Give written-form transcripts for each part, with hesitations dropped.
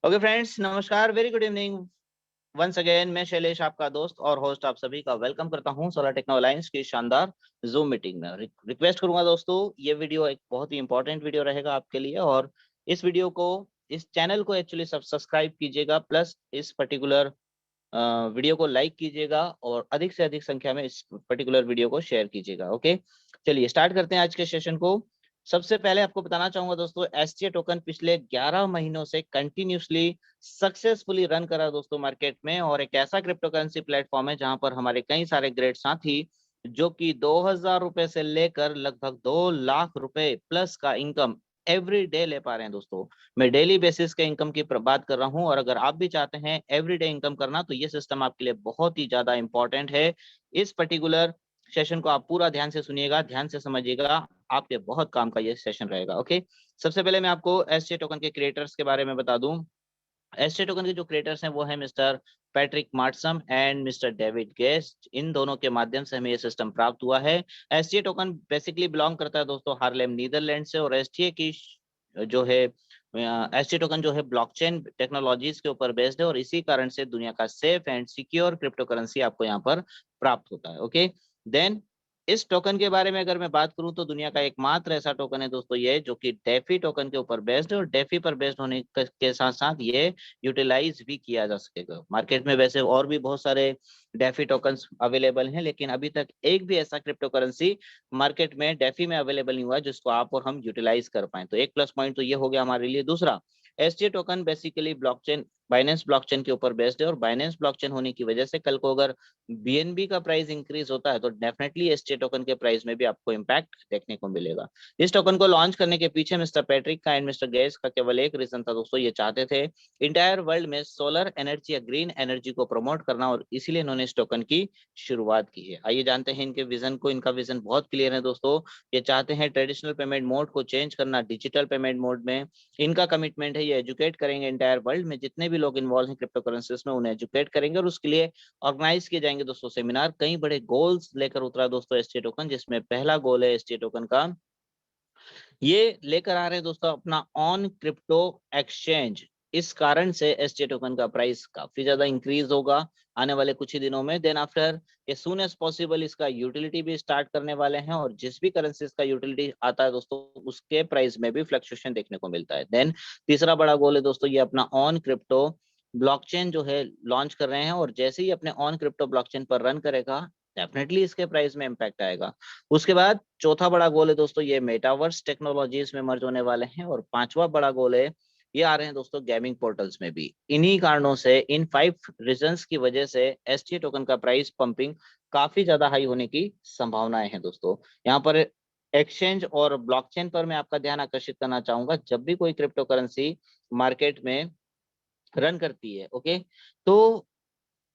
Okay friends, नमस्कार, very good evening. Once again मैं शैलेश, आपका दोस्त और होस्ट, आप सभी का वेलकम करता हूं सोलर टेक्नो अलायंस की शानदार जूम मीटिंग में। रिक्वेस्ट करूंगा दोस्तों, ये वीडियो एक बहुत ही इंपॉर्टेंट वीडियो रहेगा आपके लिए, और इस वीडियो को, इस चैनल को एक्चुअली सब्सक्राइब कीजिएगा, प्लस इस पर्टिकुलर वीडियो को लाइक कीजिएगा और अधिक से अधिक संख्या में इस पर्टिकुलर वीडियो को शेयर कीजिएगा। ओके, चलिए स्टार्ट करते हैं आज के सेशन को। सबसे पहले आपको बताना चाहूंगा दोस्तों, एसटीए टोकन पिछले 11 महीनों से कंटिन्यूसली सक्सेसफुली रन करा दोस्तों मार्केट में, और एक ऐसा क्रिप्टो करेंसी प्लेटफॉर्म है जहां पर हमारे कई सारे ग्रेट साथी जो कि 2000 रुपए से लेकर लगभग 2 लाख रुपए प्लस का इनकम एवरी डे ले पा रहे हैं दोस्तों। मैं डेली बेसिस के इनकम की बात कर रहा हूं, और अगर आप भी चाहते हैं एवरीडे इनकम करना तो ये सिस्टम आपके लिए बहुत ही ज्यादा इंपॉर्टेंट है। इस पर्टिकुलर सेशन को आप पूरा ध्यान से सुनिएगा, ध्यान से समझिएगा, आपके बहुत काम का ये सेशन रहेगा। ओके, सबसे पहले मैं आपको एसटी टोकन के क्रिएटर्स के बारे में बता दूं। एसटी टोकन के जो क्रिएटर्स हैं वो है मिस्टर पैट्रिक मार्टसम एंड मिस्टर डेविड गेस्ट। इन दोनों के माध्यम से हमें ये सिस्टम प्राप्त हुआ है। एसटीए टोकन बेसिकली बिलोंग करता है दोस्तों हार्लेम नीदरलैंड से, और एसटीए की जो है एसटी टोकन जो है ब्लॉकचेन टेक्नोलॉजीज के ऊपर बेस्ड है, और इसी कारण से दुनिया का safe and secure crypto currency आपको यहाँ पर प्राप्त होता है। ओके, देन इस टोकन के बारे में अगर मैं बात करूं तो दुनिया का एकमात्र ऐसा टोकन है दोस्तों ये, जो कि डेफी टोकन के ऊपर बेस्ड है, और डेफी पर बेस्ड होने के साथ साथ ये यूटिलाइज भी किया जा सकेगा। मार्केट में वैसे और भी बहुत सारे डेफी टोकन्स अवेलेबल हैं, लेकिन अभी तक एक भी ऐसा क्रिप्टो करेंसी मार्केट में डेफी में अवेलेबल नहीं हुआ जिसको आप और हम यूटिलाइज कर पाए। तो एक प्लस पॉइंट तो ये हो गया हमारे लिए। दूसरा, ST token basically blockchain, Binance blockchain के ऊपर बेस्ड है, और बाइनेंस ब्लॉकचेन होने की वजह से कल को अगर बीएनबी का प्राइस इंक्रीज होता है तो डेफिनेटली एसटी टोकन के प्राइस में भी आपको इम्पैक्ट देखने को मिलेगा। इस टोकन को लॉन्च करने के पीछे मिस्टर पैट्रिक का एंड मिस्टर गेट्स का केवल एक रीजन था दोस्तों, ये चाहते थे इंटायर वर्ल्ड में सोलर एनर्जी या ग्रीन एनर्जी को प्रमोट करना, और इसीलिए इन्होंने इस टोकन की शुरुआत की है। आइए जानते हैं इनके विजन को। इनका विजन बहुत क्लियर है दोस्तों, ये चाहते हैं ट्रेडिशनल पेमेंट मोड को चेंज करना डिजिटल पेमेंट मोड में। इनका कमिटमेंट है ये एजुकेट करेंगे इंटायर वर्ल्ड में जितने भी लोग इन्वॉल्व हैं क्रिप्टो करेंसीज में, उन्हें एजुकेट करेंगे, और उसके लिए ऑर्गेनाइज किए जाएंगे दोस्तों सेमिनार। कई बड़े गोल्स लेकर उतरा दोस्तों एसटी टोकन, जिसमें पहला गोल है एसटी टोकन का, ये लेकर आ रहे हैं दोस्तों अपना ऑन क्रिप्टो एक्सचेंज। इस कारण से एसटी टोकन का प्राइस काफी ज्यादा इंक्रीज होगा आने वाले कुछ ही दिनों में। देन आफ्टर ये सून एज पॉसिबल इसका यूटिलिटी भी स्टार्ट करने वाले हैं, और जिस भी करेंसीज का यूटिलिटी आता है दोस्तों उसके प्राइस में भी फ्लक्चुएशन देखने को मिलता है। देन तीसरा बड़ा गोल है दोस्तों, ये अपना ऑन क्रिप्टो ब्लॉकचेन जो है लॉन्च कर रहे हैं, और जैसे ही अपने ऑन क्रिप्टो ब्लॉकचेन पर रन करेगा डेफिनेटली इसके प्राइस में इम्पैक्ट आएगा। उसके बाद चौथा बड़ा गोल है दोस्तों, ये मेटावर्स टेक्नोलॉजीज में मर्ज होने वाले हैं, और पांचवा बड़ा गोल है ये आ रहे हैं दोस्तों गेमिंग पोर्टल्स में भी। इन्हीं कारणों से, इन 5 रीजंस की वजह से एसटी टोकन का प्राइस पंपिंग काफी ज्यादा हाई होने की संभावनाएं हैं दोस्तों। यहाँ पर एक्सचेंज और ब्लॉकचेन पर मैं आपका ध्यान आकर्षित करना चाहूंगा। जब भी कोई क्रिप्टो करेंसी मार्केट में रन करती है, ओके, तो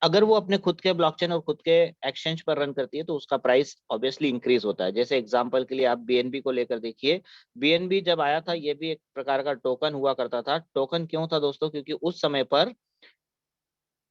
अगर वो अपने खुद के ब्लॉकचेन और खुद के एक्सचेंज पर रन करती है तो उसका प्राइस ऑब्वियसली इंक्रीज होता है। जैसे एग्जांपल के लिए आप बीएनबी को लेकर देखिए। बीएनबी जब आया था ये भी एक प्रकार का टोकन हुआ करता था। टोकन क्यों था दोस्तों? क्योंकि उस समय पर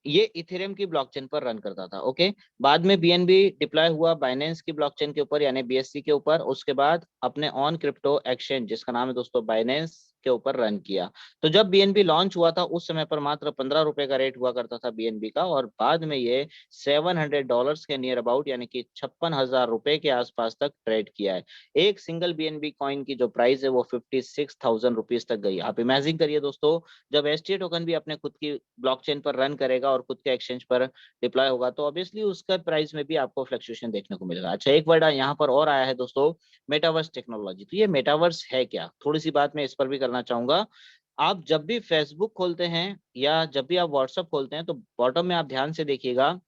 ये इथेरियम की ब्लॉकचेन पर रन करता था। ओके, बाद में बीएनबी डिप्लॉय हुआ बाइनेंस की ब्लॉकचेन के ऊपर यानी बीएससी के ऊपर, उसके बाद अपने ऑन क्रिप्टो एक्सचेंज जिसका नाम है दोस्तों बाइनेंस के ऊपर रन किया। तो जब बीएनबी लॉन्च हुआ था उस समय पर मात्र 15 रुपए का रेट हुआ करता था बीएनबी का, और बाद में ये $700 के नियर अबाउट यानी कि 56,000 रुपए के आसपास तक ट्रेड किया है। एक सिंगल बीएनबी कॉइन की जो प्राइस है वो 56,000 रुपीज तक गई। आप इमेजिन करिए दोस्तों, जब एसटीए टोकन भी अपने खुद की ब्लॉकचेन पर रन करेगा और खुद के एक्सचेंज पर डिप्लॉय होगा तो ऑब्वियसली उसका प्राइस में भी आपको फ्लक्चुएशन देखने को मिलेगा। अच्छा, एक वर्ड यहाँ पर और आया है दोस्तों, मेटावर्स टेक्नोलॉजी। तो ये मेटावर्स है क्या, थोड़ी सी बात मैं इस पर भी करना चाहूंगा। आप जब भी फेसबुक खोलते हैं या जब भी आप व्हाट्सएप खोलते हैं तो बॉटम में आप ध्यान से देखिएगा,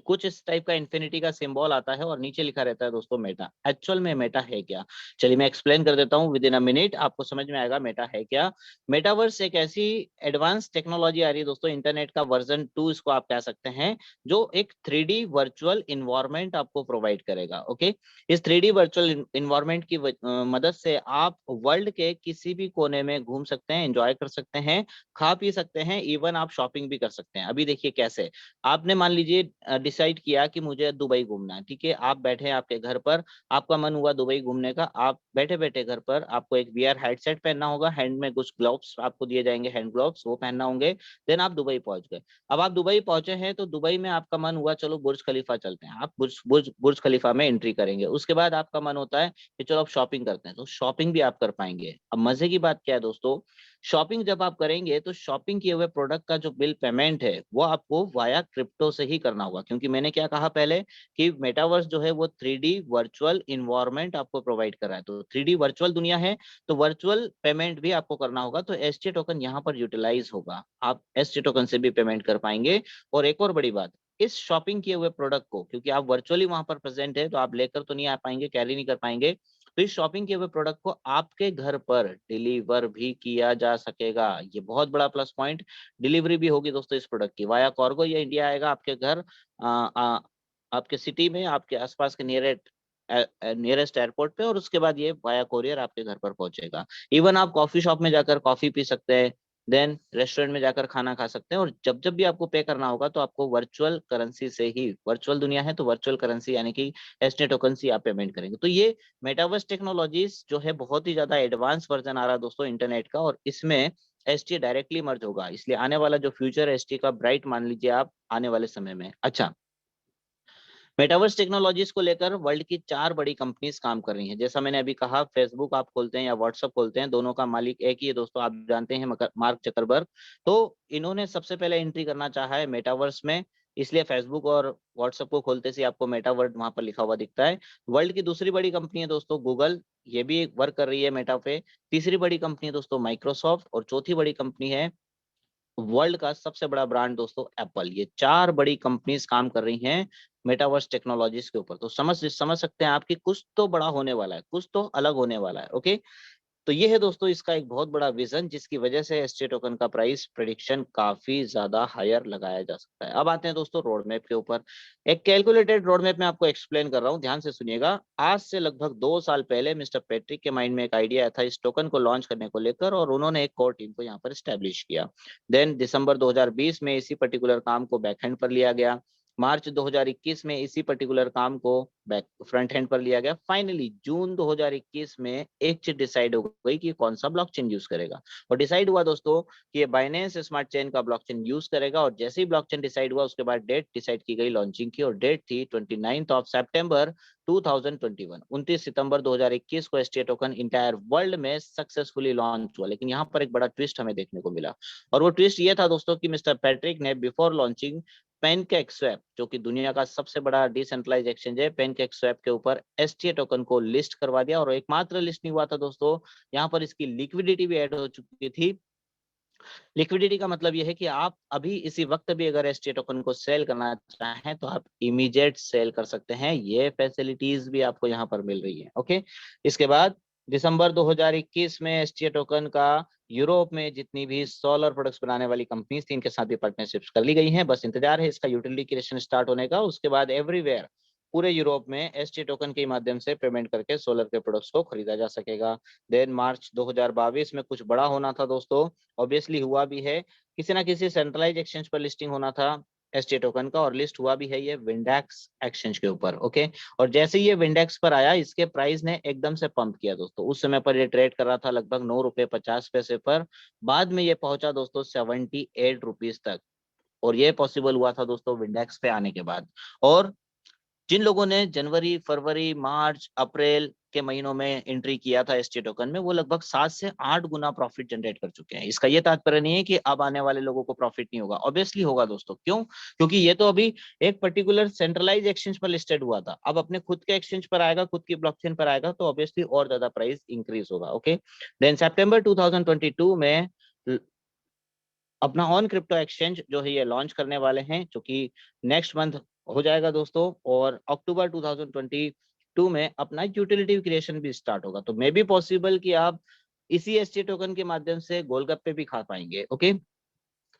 कुछ इस टाइप का इन्फिनिटी का सिंबल आता है और नीचे लिखा रहता है दोस्तों मेटा। एक्चुअल में मेटा है क्या? चलिए मैं एक्सप्लेन कर देता हूँ, विद इन अ मिनट आपको समझ में आएगा मेटा है क्या। मेटावर्स एक ऐसी एडवांस टेक्नोलॉजी आ रही है दोस्तों, इंटरनेट का वर्जन 2 इसको आप कह सकते हैं, जो एक 3D वर्चुअल इन्वायरमेंट आपको प्रोवाइड करेगा। ओके, इस 3D वर्चुअल इन्वायरमेंट की मदद से आप वर्ल्ड के किसी भी कोने में घूम सकते हैं, एंजॉय कर सकते हैं, खा पी सकते हैं, इवन आप शॉपिंग भी कर सकते हैं। अभी देखिए कैसे, आपने मान लीजिए डिसाइड किया कि मुझे दुबई घूमना है, ठीक है, आप बैठे हैं आपके घर पर, आपका मन हुआ दुबई घूमने का, आप बैठे बैठे घर पर आपको एक वीआर हेडसेट पहनना होगा, हैंड में कुछ ग्लोव्स आपको दिए जाएंगे, हैंड ग्लोव्स वो पहनना होंगे, देन आप दुबई पहुंच गए। अब आप दुबई पहुंचे हैं तो दुबई में आपका मन हुआ चलो बुर्ज खलीफा चलते हैं, आप बुर्ज खलीफा में एंट्री करेंगे। उसके बाद आपका मन होता है कि चलो अब शॉपिंग करते हैं, तो शॉपिंग भी आप कर पाएंगे। अब मजे की बात क्या है दोस्तों, शॉपिंग जब आप करेंगे तो शॉपिंग किए हुए प्रोडक्ट का जो बिल पेमेंट है वो आपको वाया क्रिप्टो से ही करना होगा, क्योंकि मैंने क्या कहा पहले कि मेटावर्स जो है वो 3D वर्चुअल इन्वायरमेंट आपको प्रोवाइड कर रहा है, तो 3D वर्चुअल दुनिया है, तो वर्चुअल पेमेंट भी आपको करना होगा, तो एसटी टोकन यहाँ पर यूटिलाइज होगा, आप एसटी टोकन से भी पेमेंट कर पाएंगे। और एक और बड़ी बात, इस शॉपिंग किए हुए प्रोडक्ट को, क्योंकि आप वर्चुअली वहां पर प्रेजेंट है तो आप लेकर तो नहीं आ पाएंगे, कैरी नहीं कर पाएंगे, तो इस शॉपिंग किए हुए प्रोडक्ट को आपके घर पर डिलीवर भी किया जा सकेगा। ये बहुत बड़ा प्लस पॉइंट, डिलीवरी भी होगी दोस्तों इस प्रोडक्ट की वाया कार्गो, ये इंडिया आएगा आपके घर, आपके सिटी में, आपके आसपास के नियरेस्ट एयरपोर्ट पे, और उसके बाद ये वाया कोरियर आपके घर पर पहुंचेगा। इवन आप कॉफी शॉप में जाकर कॉफी पी सकते हैं, देन रेस्टोरेंट में जाकर खाना खा सकते हैं, और जब जब भी आपको पे करना होगा तो आपको वर्चुअल करेंसी से ही, वर्चुअल दुनिया है तो वर्चुअल करेंसी यानी कि एसटी टोकन से आप पेमेंट करेंगे। तो ये मेटावर्स टेक्नोलॉजीज जो है बहुत ही ज्यादा एडवांस वर्जन आ रहा है दोस्तों इंटरनेट का, और इसमें एसटी डायरेक्टली मर्ज होगा, इसलिए आने वाला जो फ्यूचर है एसटी का ब्राइट मान लीजिए आप आने वाले समय में। अच्छा, मेटावर्स टेक्नोलॉजीज को लेकर वर्ल्ड की 4 बड़ी कंपनीज काम कर रही हैं। जैसा मैंने अभी कहा, फेसबुक आप खोलते हैं या व्हाट्सएप खोलते हैं, दोनों का मालिक एक ही है दोस्तों, आप जानते हैं मार्क जकरबर्ग। तो इन्होंने सबसे पहले एंट्री करना चाहा है मेटावर्स में, इसलिए फेसबुक और व्हाट्सएप को खोलते से आपको मेटावर्स वहां पर लिखा हुआ दिखता है। वर्ल्ड की दूसरी बड़ी कंपनी है दोस्तों गूगल, ये भी वर्क कर रही है मेटा पे। तीसरी बड़ी कंपनी है दोस्तों माइक्रोसॉफ्ट, और चौथी बड़ी कंपनी है वर्ल्ड का सबसे बड़ा ब्रांड दोस्तों एप्पल। ये 4 बड़ी कंपनीज काम कर रही हैं मेटावर्स टेक्नोलॉजीज के ऊपर। तो समझ सकते हैं आपकी कुछ तो बड़ा होने वाला है, कुछ तो अलग होने वाला है। ओके, तो ये है दोस्तों इसका एक बहुत बड़ा विजन, जिसकी वजह से एसटी टोकन का प्राइस प्रेडिक्शन काफी ज्यादा हायर लगाया जा सकता है। अब आते हैं दोस्तों रोड मैप के ऊपर। एक कैलकुलेटेड रोड मैप में आपको एक्सप्लेन कर रहा हूं, ध्यान से सुनिएगा। आज से लगभग 2 साल पहले मिस्टर पैट्रिक के माइंड में एक आइडिया था इस टोकन को लॉन्च करने को लेकर, और उन्होंने एक कोर टीम को यहाँ पर स्टैब्लिश किया। देन दिसंबर 2020 में इसी पर्टिकुलर काम को बैकहैंड पर लिया गया। मार्च 2021 में इसी पर्टिकुलर काम को बैक फ्रंट हैंड पर लिया गया। फाइनली जून 2021 में एक चीज डिसाइड हो गई कि कौन सा ब्लॉकचेन यूज करेगा, और डिसाइड हुआ दोस्तों कि ये बाइनेंस स्मार्ट चेन का ब्लॉकचेन यूज करेगा। और जैसे ही ब्लॉकचेन डिसाइड हुआ उसके बाद डेट डिसाइड की गई लॉन्चिंग की, और डेट थी 29 सितंबर 2021, 29 सितंबर 2021 को एसटी टोकन इंटायर वर्ल्ड में सक्सेसफुली लॉन्च हुआ। लेकिन यहाँ पर एक बड़ा ट्विस्ट हमें देखने को मिला, और वो ट्विस्ट ये था दोस्तों कि मिस्टर पैट्रिक ने बिफोर लॉन्चिंग पेनकेक स्वैप, जो कि दुनिया का सबसे बड़ा डिसेंट्रलाइज एक्सचेंज है, पेनकेक स्वैप के ऊपर एसटीए टोकन को लिस्ट करवा दिया। और एकमात्र लिस्ट नहीं हुआ था दोस्तों, यहाँ पर इसकी लिक्विडिटी भी ऐड हो चुकी थी। लिक्विडिटी का मतलब यह है कि आप अभी इसी वक्त भी अगर एसटीए टोकन को सेल करना चाहें तो आप इमीडिएट सेल कर सकते हैं, ये फैसिलिटीज भी आपको यहाँ पर मिल रही है। ओके, इसके बाद दिसंबर 2021 में एसटीए टोकन का यूरोप में जितनी भी सोलर प्रोडक्ट्स बनाने वाली कंपनीज थी इनके साथ भी पार्टनरशिप्स कर ली गई हैं। बस इंतजार है इसका यूटिलिटी क्रिएशन स्टार्ट होने का। उसके बाद एवरीवेयर पूरे यूरोप में एसटी टोकन के माध्यम से पेमेंट करके सोलर के प्रोडक्ट्स को खरीदा जा सकेगा। देन मार्च 2022 में कुछ बड़ा होना था दोस्तों, ऑब्वियसली हुआ भी है, किसी ना किसी सेंट्रलाइज एक्सचेंज पर लिस्टिंग होना था एसटी टोकन का, और लिस्ट हुआ भी है ये विंडेक्स एक्सचेंज के ऊपर। ओके, और जैसे ही ये विंडेक्स पर आया इसके प्राइस ने एकदम से पंप किया दोस्तों। उस समय पर ये ट्रेड कर रहा था लगभग 9 रुपए 50 पैसे पर, बाद में ये पहुंचा दोस्तों 78 रुपीज तक, और ये पॉसिबल हुआ था दोस्तों विंडेक्स पे आने के बाद। और जिन लोगों ने जनवरी फरवरी मार्च अप्रैल के महीनों में एंट्री किया था एसटी टोकन में, वो लगभग 7 से 8 गुना प्रॉफिट जनरेट कर चुके हैं। इसका ये तात्पर्य नहीं है कि अब आने वाले लोगों को प्रॉफिट नहीं होगा, ऑब्वियसली होगा दोस्तों। क्यों? क्योंकि ये तो अभी एक पर्टिकुलर सेंट्रलाइज एक्सचेंज पर लिस्टेड हुआ था, अब अपने खुद के एक्सचेंज पर आएगा, खुद की ब्लॉकचेन पर आएगा, तो ऑब्वियसली और ज्यादा प्राइस इंक्रीज होगा। ओके, देन सितंबर 2022 में अपना ऑन क्रिप्टो एक्सचेंज जो है ये लॉन्च करने वाले हैं, जो कि नेक्स्ट मंथ हो जाएगा दोस्तों। और अक्टूबर 2022 में अपना यूटिलिटी क्रिएशन भी स्टार्ट होगा, तो मे बी पॉसिबल कि आप इसी एसटी टोकन के माध्यम से गोलगप्पे भी खा पाएंगे। ओके,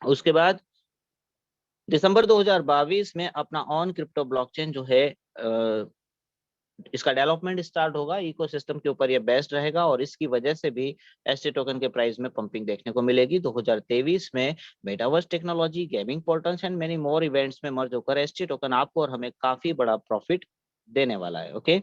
उसके बाद दिसंबर 2022 में अपना ऑन क्रिप्टो ब्लॉकचेन जो है इसका डेवलपमेंट स्टार्ट होगा, इकोसिस्टम के ऊपर ये बेस्ड रहेगा और इसकी वजह से भी एसटी टोकन के प्राइस में पंपिंग देखने को मिलेगी। 2023 में metaverse technology, gaming portals and many more events में मर्ज होकर एसटी टोकन आपको और हमें काफी बड़ा प्रॉफिट देने वाला है। ओके,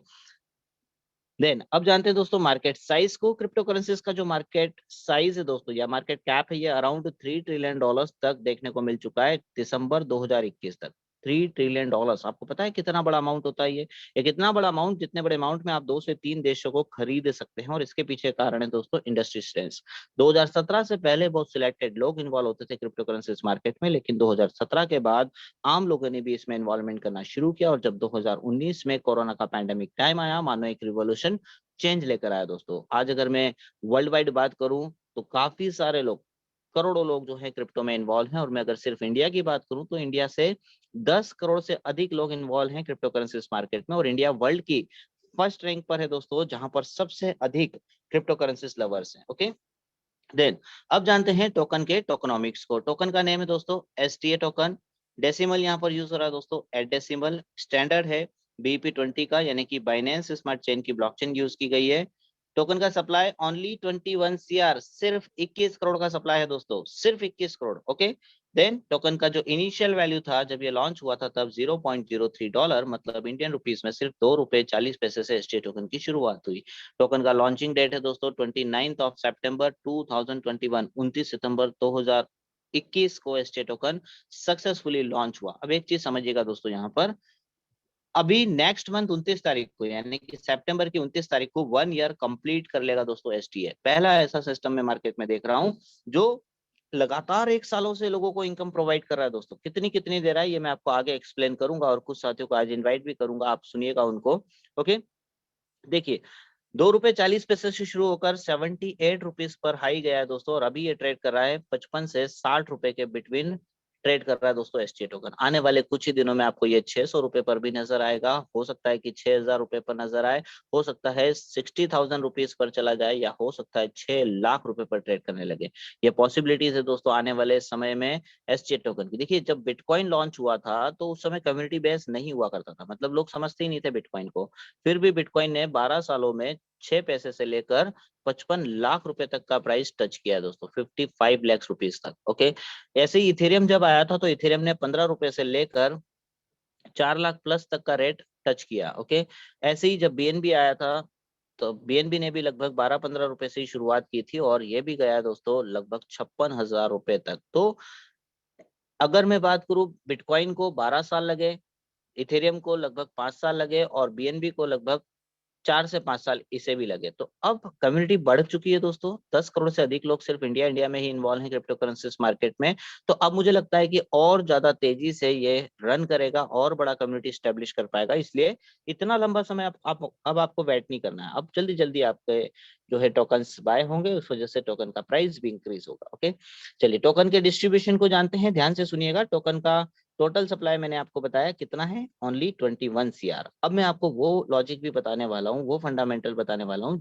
देन अब जानते हैं दोस्तों मार्केट साइज को। क्रिप्टो करेंसीज का जो मार्केट साइज है दोस्तों या मार्केट कैप है, ये अराउंड $3 ट्रिलियन तक देखने को मिल चुका है दिसंबर 2021 तक। $3 ट्रिलियन, आपको पता है कितना बड़ा अमाउंट होता है ये? एक इतना बड़ा अमाउंट, जितने बड़े अमाउंट में आप 2 से 3 देशों को खरीद सकते हैं। और इसके पीछे कारण है दोस्तों इंडस्ट्री स्ट्रेंथ। 2017 से पहले बहुत सिलेक्टेड लोग इन्वॉल्व होते थे क्रिप्टो करेंसीज मार्केट में, लेकिन 2017 के बाद आम लोगों ने भी इसमें इन्वॉल्वमेंट करना शुरू किया। और जब 2019 में कोरोना का पैंडेमिक टाइम आया, मानो एक रिवॉल्यूशन चेंज लेकर आया दोस्तों। आज अगर मैं वर्ल्ड वाइड बात करूं तो काफी सारे लोग, करोड़ों लोग जो है क्रिप्टो में इन्वॉल्व हैं। और मैं अगर सिर्फ इंडिया की बात करूं तो इंडिया से 10 करोड़ से अधिक लोग इन्वॉल्व हैं क्रिप्टो करेंसीज मार्केट में। और इंडिया वर्ल्ड की फर्स्ट रैंक पर है दोस्तों, जहां पर सबसे अधिक क्रिप्टो करेंसीज लवर्स हैं। ओके, देन अब जानते हैं टोकन के टोकनॉमिक्स को। टोकन का नेम है दोस्तों एसटीए टोकन। डेसिमल यहाँ पर यूज हो रहा है दोस्तों एट डेसिमल। स्टैंडर्ड है BEP20 का, यानी कि बाइनेंस स्मार्ट चेन की ब्लॉकचेन यूज की गई है। टोकन का सप्लाई ओनली 21 CR, सिर्फ 21 करोड़ का सप्लाई है दोस्तों, सिर्फ 21 करोड़। ओके, देन टोकन का जो इनिशियल वैल्यू था जब ये लॉन्च हुआ था तब $0.03, मतलब इंडियन रुपीस में सिर्फ ₹2.40 से एसटीए टोकन की शुरुआत हुई। टोकन का लॉन्चिंग डेट है दोस्तों 29 सितंबर 2021, 29 सितंबर 2021 को एसटीए टोकन सक्सेसफुली लॉन्च हुआ। अब एक चीज समझिएगा दोस्तों, यहाँ पर अभी नेक्स्ट मंथ 29 तारीख को, यानी कि सितंबर की 29 तारीख को 1 ईयर कंप्लीट कर लेगा दोस्तों एसटीए। पहला ऐसा सिस्टम मैं मार्केट में देख रहा हूँ जो लगातार 1 सालों से लोगों को इनकम प्रोवाइड कर रहा है दोस्तों। कितनी कितनी दे रहा है ये मैं आपको आगे एक्सप्लेन करूंगा, और कुछ साथियों को आज इन्वाइट भी करूंगा, आप सुनिएगा उनको। ओके, देखिए ₹2.40 से शुरू होकर 78 पर हाई गया है दोस्तों, और अभी ये ट्रेड कर रहा है 55 से 60 रुपए के बिटवीन ट्रेड कर रहा है दोस्तों एसटी टोकन। आने वाले कुछ ही दिनों में आपको ये 600 रुपए पर भी नजर आएगा, हो सकता है कि 6000 रुपए पर नजर आए, हो सकता है 60,000 रुपीज पर चला जाए, या हो सकता है 6 लाख रुपए पर ट्रेड करने लगे। ये पॉसिबिलिटीज है दोस्तों आने वाले समय में एसटी टोकन की। देखिए जब बिटकॉइन लॉन्च हुआ था तो उस समय कम्युनिटी बेस नहीं हुआ करता था, मतलब लोग समझते ही नहीं थे बिटकॉइन को। फिर भी बिटकॉइन ने 12 सालों में 6 पैसे से लेकर 55 लाख रुपए तक का प्राइस टच किया है दोस्तों, 55 लाख रुपीस तक। ओके, ऐसे ही इथेरियम जब आया था तो इथेरियम ने 15 रुपए से लेकर 4 लाख प्लस तक का रेट टच किया। ओके, ऐसे ही जब बीएनबी आया था तो बीएनबी ने भी लगभग 12-15 रुपए से ही शुरुआत की थी, और ये भी गया दोस्तों लगभग 56,000 रुपए तक। तो अगर मैं बात करूं, बिटकॉइन को 12 साल लगे, इथेरियम को लगभग 5 साल लगे, और बीएनबी को लगभग 4 से 5 साल इसे भी लगे। तो अब कम्युनिटी बढ़ चुकी है दोस्तों, 10 करोड़ से अधिक लोग सिर्फ इंडिया में ही इन्वॉल्व हैं क्रिप्टो करेंसीज मार्केट में। तो अब मुझे लगता है कि और ज्यादा तेजी से ये रन करेगा और बड़ा कम्युनिटी स्टेब्लिश कर पाएगा। इसलिए इतना लंबा समय अब आपको वेट नहीं करना है, अब जल्दी जल्दी आपके जो है टोकन्स बाय होंगे, उस वजह से टोकन का प्राइस भी इंक्रीज होगा। ओके, चलिए टोकन के डिस्ट्रीब्यूशन को जानते हैं, ध्यान से सुनिएगा। टोकन का टोटल सप्लाई मैंने आपको बताया कितना है, ओनली 21 CR। अब मैं आपको वो लॉजिक भी बताने वाला हूँ, वो फंडामेंटल बताने वाला हूँ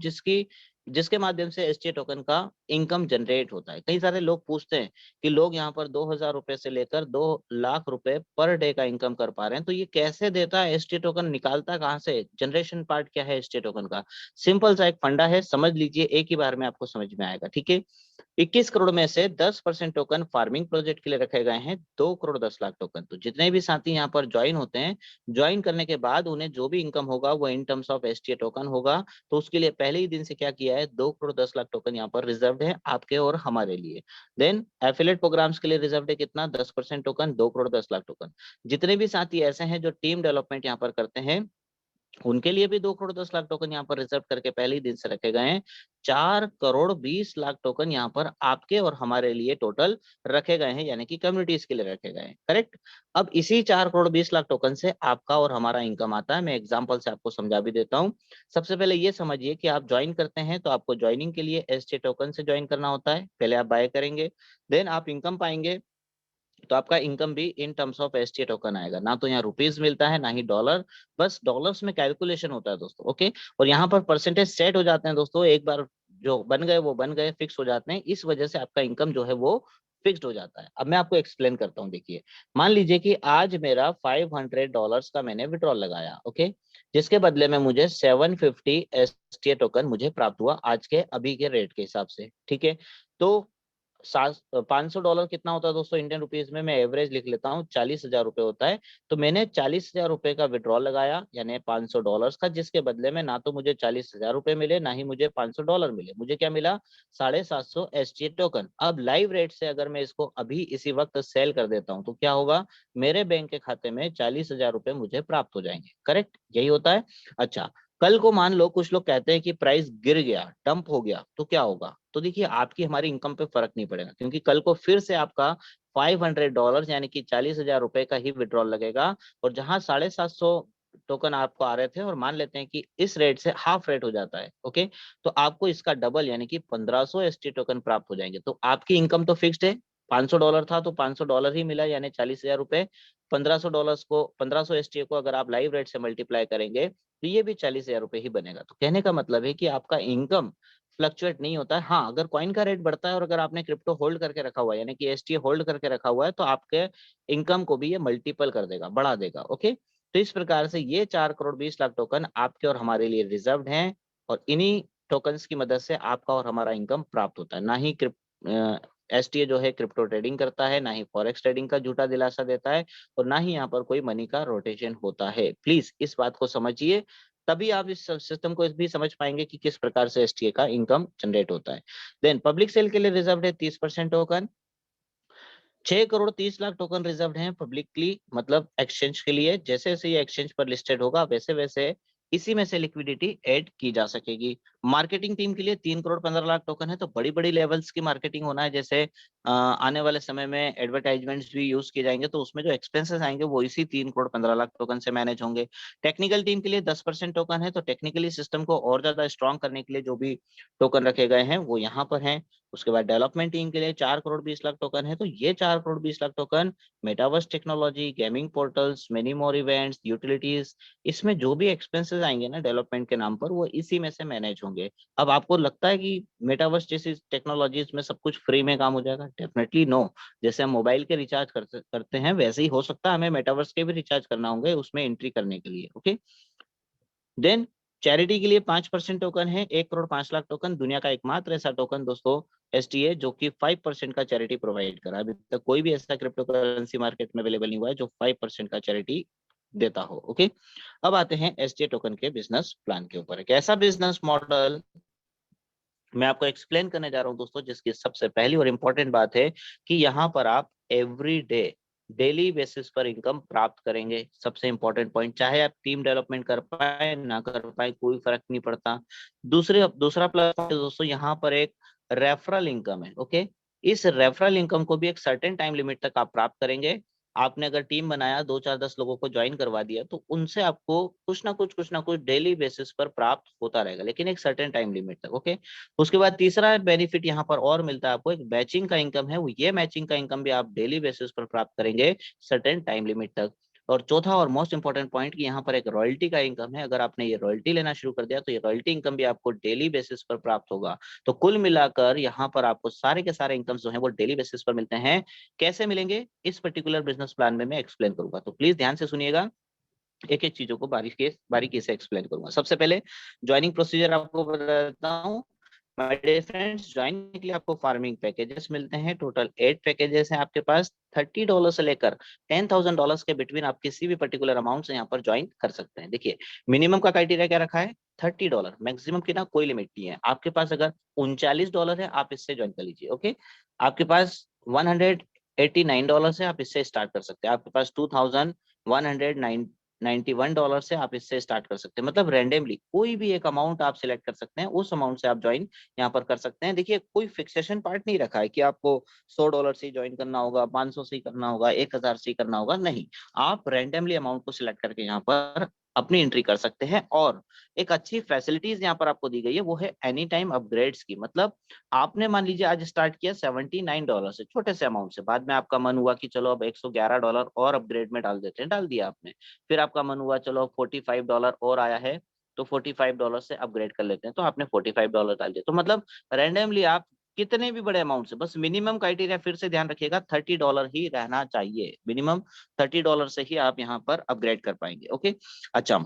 जिसके माध्यम से एसटीए टोकन का इनकम जनरेट होता है। कई सारे लोग पूछते हैं कि लोग यहाँ पर 2000 रुपए से लेकर 2 लाख रुपए पर डे का इनकम कर पा रहे हैं, तो ये कैसे देता है एसटीए टोकन, निकालता कहाँ से, जनरेशन पार्ट क्या है एसटीए टोकन का? सिंपल सा एक फंडा है, समझ लीजिए, एक ही बार में आपको समझ में आएगा। ठीक है, 21 करोड़ में से 10% टोकन फार्मिंग प्रोजेक्ट के लिए रखे गए हैं, 2 करोड़ 10 लाख टोकन। तो जितने भी साथी यहाँ पर ज्वाइन होते हैं, ज्वाइन करने के बाद उन्हें जो भी इनकम होगा वो in terms of STA token होगा। तो उसके लिए पहले ही दिन से क्या किया है, 2 करोड़ 10 लाख टोकन यहाँ पर रिजर्व है आपके और हमारे लिए। देन एफिलेट प्रोग्राम्स के लिए रिजर्व है कितना, 10% टोकन, 2 करोड़ 10 लाख टोकन। जितने भी साथी ऐसे हैं जो टीम डेवलपमेंट यहाँ पर करते हैं, उनके लिए भी 2 करोड़ 10 लाख टोकन यहाँ पर रिजर्व करके पहले ही दिन से रखे गए हैं। 4 करोड़ 20 लाख टोकन यहाँ पर आपके और हमारे लिए टोटल रखे गए हैं, यानी कि कम्युनिटीज के लिए रखे गए हैं। करेक्ट। अब इसी 4 करोड़ 20 लाख टोकन से आपका और हमारा इनकम आता है। मैं एग्जांपल से आपको समझा भी देता हूँ। सबसे पहले ये समझिए कि आप ज्वाइन करते हैं तो आपको ज्वाइनिंग के लिए एसटी टोकन से ज्वाइन करना होता है। पहले आप बाय करेंगे, देन आप इनकम पाएंगे, तो आपका इनकम भी in terms of ST token आएगा। ना तो यहाँ रुपीज मिलता है ना ही डॉलर, बस डॉलर्स में कैलकुलेशन होता है दोस्तों। ओके, और यहाँ पर परसेंटेज सेट हो जाते हैं दोस्तों, एक बार जो बन गए वो बन गए, फिक्स हो जाते हैं। इस वजह से आपका इनकम जो है वो फिक्स्ड हो जाता है। अब मैं आपको एक्सप्लेन करता हूँ। देखिए, मान लीजिए कि आज मेरा $500 का मैंने विड्रॉल लगाया, ओके, जिसके बदले में मुझे 750 STA टोकन मुझे प्राप्त हुआ आज के अभी के रेट के हिसाब से, ठीक है। तो $500 कितना होता है दोस्तों इंडियन रुपीज में? मैं एवरेज लिख लेता हूँ, 40,000 रुपए होता है। तो मैंने 40,000 रुपए का विड्रॉल लगाया, यानी $500 का, जिसके बदले में ना तो मुझे 40,000 रुपए मिले, ना ही मुझे $500 मिले। मुझे क्या मिला? 750 STA टोकन। अब लाइव रेट से अगर मैं इसको अभी इसी वक्त सेल कर देता हूँ तो क्या होगा? मेरे बैंक के खाते में 40,000 रुपए मुझे प्राप्त हो जाएंगे। करेक्ट, यही होता है। अच्छा, कल को मान लो कुछ लोग कहते हैं कि प्राइस गिर गया, डंप हो गया, तो क्या होगा? तो देखिए, आपकी हमारी इनकम पे फर्क नहीं पड़ेगा, क्योंकि कल को फिर से आपका $500 यानी कि 40,000 रुपए का ही विड्रॉल लगेगा। और जहां 750 टोकन आपको आ रहे थे, और मान लेते हैं कि इस रेट से हाफ रेट हो जाता है, ओके, तो आपको इसका डबल यानी कि 1500 ST टोकन प्राप्त हो जाएंगे। तो आपकी इनकम तो फिक्स्ड है, $500 था तो $500 ही मिला, यानी 40,000 रुपए। $1500 STA को अगर आप लाइव रेट से मल्टीप्लाई करेंगे तो ये भी 40,000 रुपए ही बनेगा। तो कहने का मतलब है कि आपका इनकम फ्लक्चुएट नहीं होता है। हाँ, अगर कॉइन का रेट बढ़ता है और अगर आपने क्रिप्टो होल्ड करके रखा हुआ है, यानी कि STA होल्ड करके रखा हुआ है, तो आपके इनकम को भी ये मल्टीपल कर देगा, बढ़ा देगा, ओके। तो इस प्रकार से ये 4,20,00,000 टोकन आपके और हमारे लिए रिजर्व्ड हैं, और इन्हीं टोकन्स की मदद से आपका और हमारा इनकम प्राप्त होता है। ना ही STA जो है क्रिप्टो ट्रेडिंग करता है, ना ही फॉरेक्स ट्रेडिंग का झूठा दिलासा देता है, और ना ही यहाँ पर कोई मनी का रोटेशन होता है। प्लीज इस बात को समझिए, तभी आप इस सिस्टम को भी समझ पाएंगे कि किस प्रकार से STA का इनकम जनरेट होता है। देन पब्लिक सेल के लिए रिजर्व है 30% टोकन। 6,30,00,000 टोकन रिजर्व हैं पब्लिकली, मतलब एक्सचेंज के लिए। जैसे जैसे ये एक्सचेंज पर लिस्टेड होगा, वैसे वैसे इसी में से लिक्विडिटी ऐड की जा सकेगी। मार्केटिंग टीम के लिए 3,15,00,000 टोकन है। तो बड़ी बड़ी लेवल्स की मार्केटिंग होना है, जैसे आने वाले समय में एडवर्टाइजमेंट्स भी यूज किए जाएंगे, तो उसमें जो एक्सपेंसेस आएंगे वो इसी 3,15,00,000 टोकन से मैनेज होंगे। टेक्निकल टीम के लिए 10% टोकन है। तो टेक्निकली सिस्टम को और ज्यादा स्ट्रॉन्ग करने के लिए जो भी टोकन रखे गए हैं वो यहाँ पर हैं। उसके बाद डेवलपमेंट टीम के लिए 4,20,00,000 टोकन है। तो ये 4,20,00,000 token metaverse technology, gaming portals, many more events, utilities, इसमें जो भी एक्सपेंसेस आएंगे ना डेवलपमेंट के नाम पर, वो इसी में से मैनेज होंगे। अब आपको लगता है कि मेटावर्स जैसी टेक्नोलॉजीज में सब कुछ फ्री में काम हो जाएगा? Definitely no. जैसे हम मोबाइल के रिचार्ज करते हैं, वैसे ही हो सकता है हमें मेटावर्स के भी रिचार्ज करना होंगे उसमें एंट्री करने के लिए, ओके। देन चैरिटी के लिए 5% टोकन है, 1,05,00,000 टोकन। दुनिया का एकमात्र ऐसा टोकन दोस्तों STA जो कि 5% का चैरिटी प्रोवाइड करा है। अभी तक कोई भी ऐसा क्रिप्टो करेंसी मार्केट में अवेलेबल नहीं हुआ है जो 5% का चैरिटी देता हो, ओके। अब आते हैं STA टोकन के बिजनेस प्लान के ऊपर। एक ऐसा बिजनेस मॉडल मैं आपको एक्सप्लेन करने जा रहा हूं दोस्तों, जिसकी सबसे पहली और इम्पोर्टेंट बात है कि यहाँ पर आप एवरी डे डेली बेसिस पर इनकम प्राप्त करेंगे। सबसे इंपॉर्टेंट पॉइंट, चाहे आप टीम डेवलपमेंट कर पाए ना कर पाए, कोई फर्क नहीं पड़ता। दूसरा प्लस दोस्तों, यहाँ पर एक रेफरल इनकम है, ओके। इस रेफरल इनकम को भी एक सर्टेन टाइम लिमिट तक आप प्राप्त करेंगे। आपने अगर टीम बनाया, 2 4 10 लोगों को ज्वाइन करवा दिया, तो उनसे आपको कुछ ना कुछ डेली बेसिस पर प्राप्त होता रहेगा, लेकिन एक सर्टेन टाइम लिमिट तक, ओके। उसके बाद तीसरा बेनिफिट यहाँ पर और मिलता है आपको, एक मैचिंग का इनकम है। वो ये मैचिंग का इनकम भी आप डेली बेसिस पर प्राप्त करेंगे सर्टेन टाइम लिमिट तक। और चौथा और मोस्ट इंपॉर्टेंट पॉइंट कि यहाँ पर एक रॉयल्टी का इनकम है। अगर आपने ये रॉयल्टी लेना शुरू कर दिया तो ये रॉयल्टी इनकम भी आपको डेली बेसिस पर प्राप्त होगा। तो कुल मिलाकर यहाँ पर आपको सारे के सारे इनकम जो है वो डेली बेसिस पर मिलते हैं। कैसे मिलेंगे इस पर्टिकुलर बिजनेस प्लान में मैं एक्सप्लेन करूंगा, तो प्लीज ध्यान से सुनिएगा। एक एक चीजों को बारीकी से एक्सप्लेन करूंगा। सबसे पहले ज्वाइनिंग प्रोसीजर आपको बताता हूँ। माय डियर फ्रेंड्स, ज्वाइन करने के लिए आपको फार्मिंग पैकेजेस मिलते हैं। टोटल 8 पैकेजेस हैं आपके पास। $30 से लेकर $10,000 के बिटवीन आप किसी भी पर्टिकुलर अमाउंट से यहाँ पर ज्वाइन कर सकते हैं। देखिए, मिनिमम का क्राइटेरिया क्या रखा है? $30। मैक्सिमम की ना कोई लिमिट नहीं है। आपके पास अगर $39 है, आप इससे ज्वाइन कर लीजिए, ओके। आपके पास $189 है, आप इससे स्टार्ट कर सकते हैं। आपके पास $2,191 से आप इससे स्टार्ट कर सकते हैं। मतलब रैंडमली कोई भी एक अमाउंट आप सिलेक्ट कर सकते हैं, उस अमाउंट से आप ज्वाइन यहाँ पर कर सकते हैं। देखिए, कोई फिक्सेशन पार्ट नहीं रखा है कि आपको $100 से ज्वाइन करना होगा, 500 से करना होगा, 1,000 से करना होगा, नहीं। आप रैंडमली अमाउंट को सिलेक्ट करके यहाँ पर अपनी एंट्री कर सकते हैं। और एक अच्छी फैसिलिटीज यहाँ पर आपको दी गई है, वो है एनी टाइम अपग्रेड्स की। मतलब आपने मान लीजिए आज स्टार्ट किया $79 से, छोटे से अमाउंट से, बाद में आपका मन हुआ कि चलो अब $111 और अपग्रेड में डाल देते हैं, डाल दिया आपने। फिर आपका मन हुआ चलो $45 और आया है, तो $45 से अपग्रेड कर लेते हैं, तो आपने $45 डाल दिया। तो मतलब रैंडमली आप कितने भी बड़े अमाउंट से, बस मिनिमम क्राइटेरिया फिर से ध्यान रखिएगा, $30 ही रहना चाहिए, मिनिमम $30 से ही आप यहाँ पर अपग्रेड कर पाएंगे। ओके, अच्छा,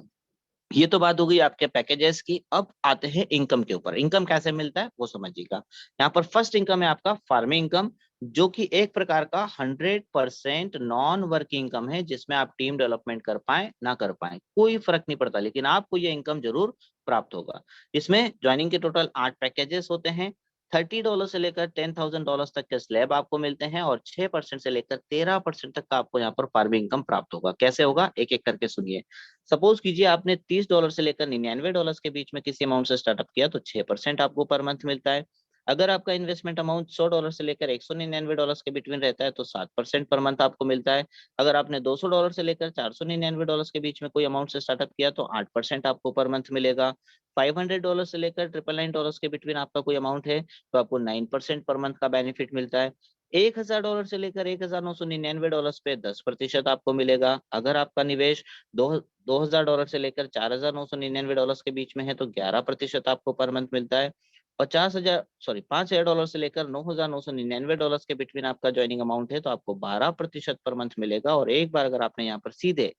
ये तो बात हो गई आपके पैकेजेस की। अब आते हैं इनकम के ऊपर। इनकम कैसे मिलता है वो समझिएगा। यहाँ पर फर्स्ट इनकम है आपका फार्मिंग इनकम, जो कि एक प्रकार का 100% नॉन वर्किंग इनकम है, जिसमें आप टीम डेवलपमेंट कर पाए ना कर पाए कोई फर्क नहीं पड़ता, लेकिन आपको ये इनकम जरूर प्राप्त होगा। इसमें ज्वाइनिंग के टोटल 8 पैकेजेस होते हैं। $30 से लेकर $10,000 तक के स्लैब आपको मिलते हैं, और 6% से लेकर 13% तक का आपको यहाँ पर फार्मिंग इनकम प्राप्त होगा। कैसे होगा, एक एक करके सुनिए। सपोज कीजिए आपने $30 से लेकर $99 के बीच में किसी अमाउंट से स्टार्टअप किया, तो 6% आपको पर मंथ मिलता है। अगर आपका इन्वेस्टमेंट अमाउंट $100 से लेकर $199 के बिटवीन रहता है, तो 7% पर मंथ आपको मिलता है। अगर आपने $200 से लेकर $499 के बीच में कोई अमाउंट से स्टार्टअप किया, तो 8% आपको पर मंथ मिलेगा। $500 से लेकर $999 के बिटवीन आपका कोई अमाउंट है, तो आपको 9% पर मंथ का बेनिफिट मिलता है। $1,000 से लेकर $1,999 पे 10% आपको मिलेगा। अगर आपका निवेश $2,000 से लेकर $4,999 के बीच में है, तो 11% आपको पर मंथ मिलता है। $5,000 से लेकर $9,999 के बिटवीन आपका ज्वाइनिंग अमाउंट है, तो आपको 12% पर मंथ मिलेगा। और एक बार अगर आपने यहाँ पर सीधे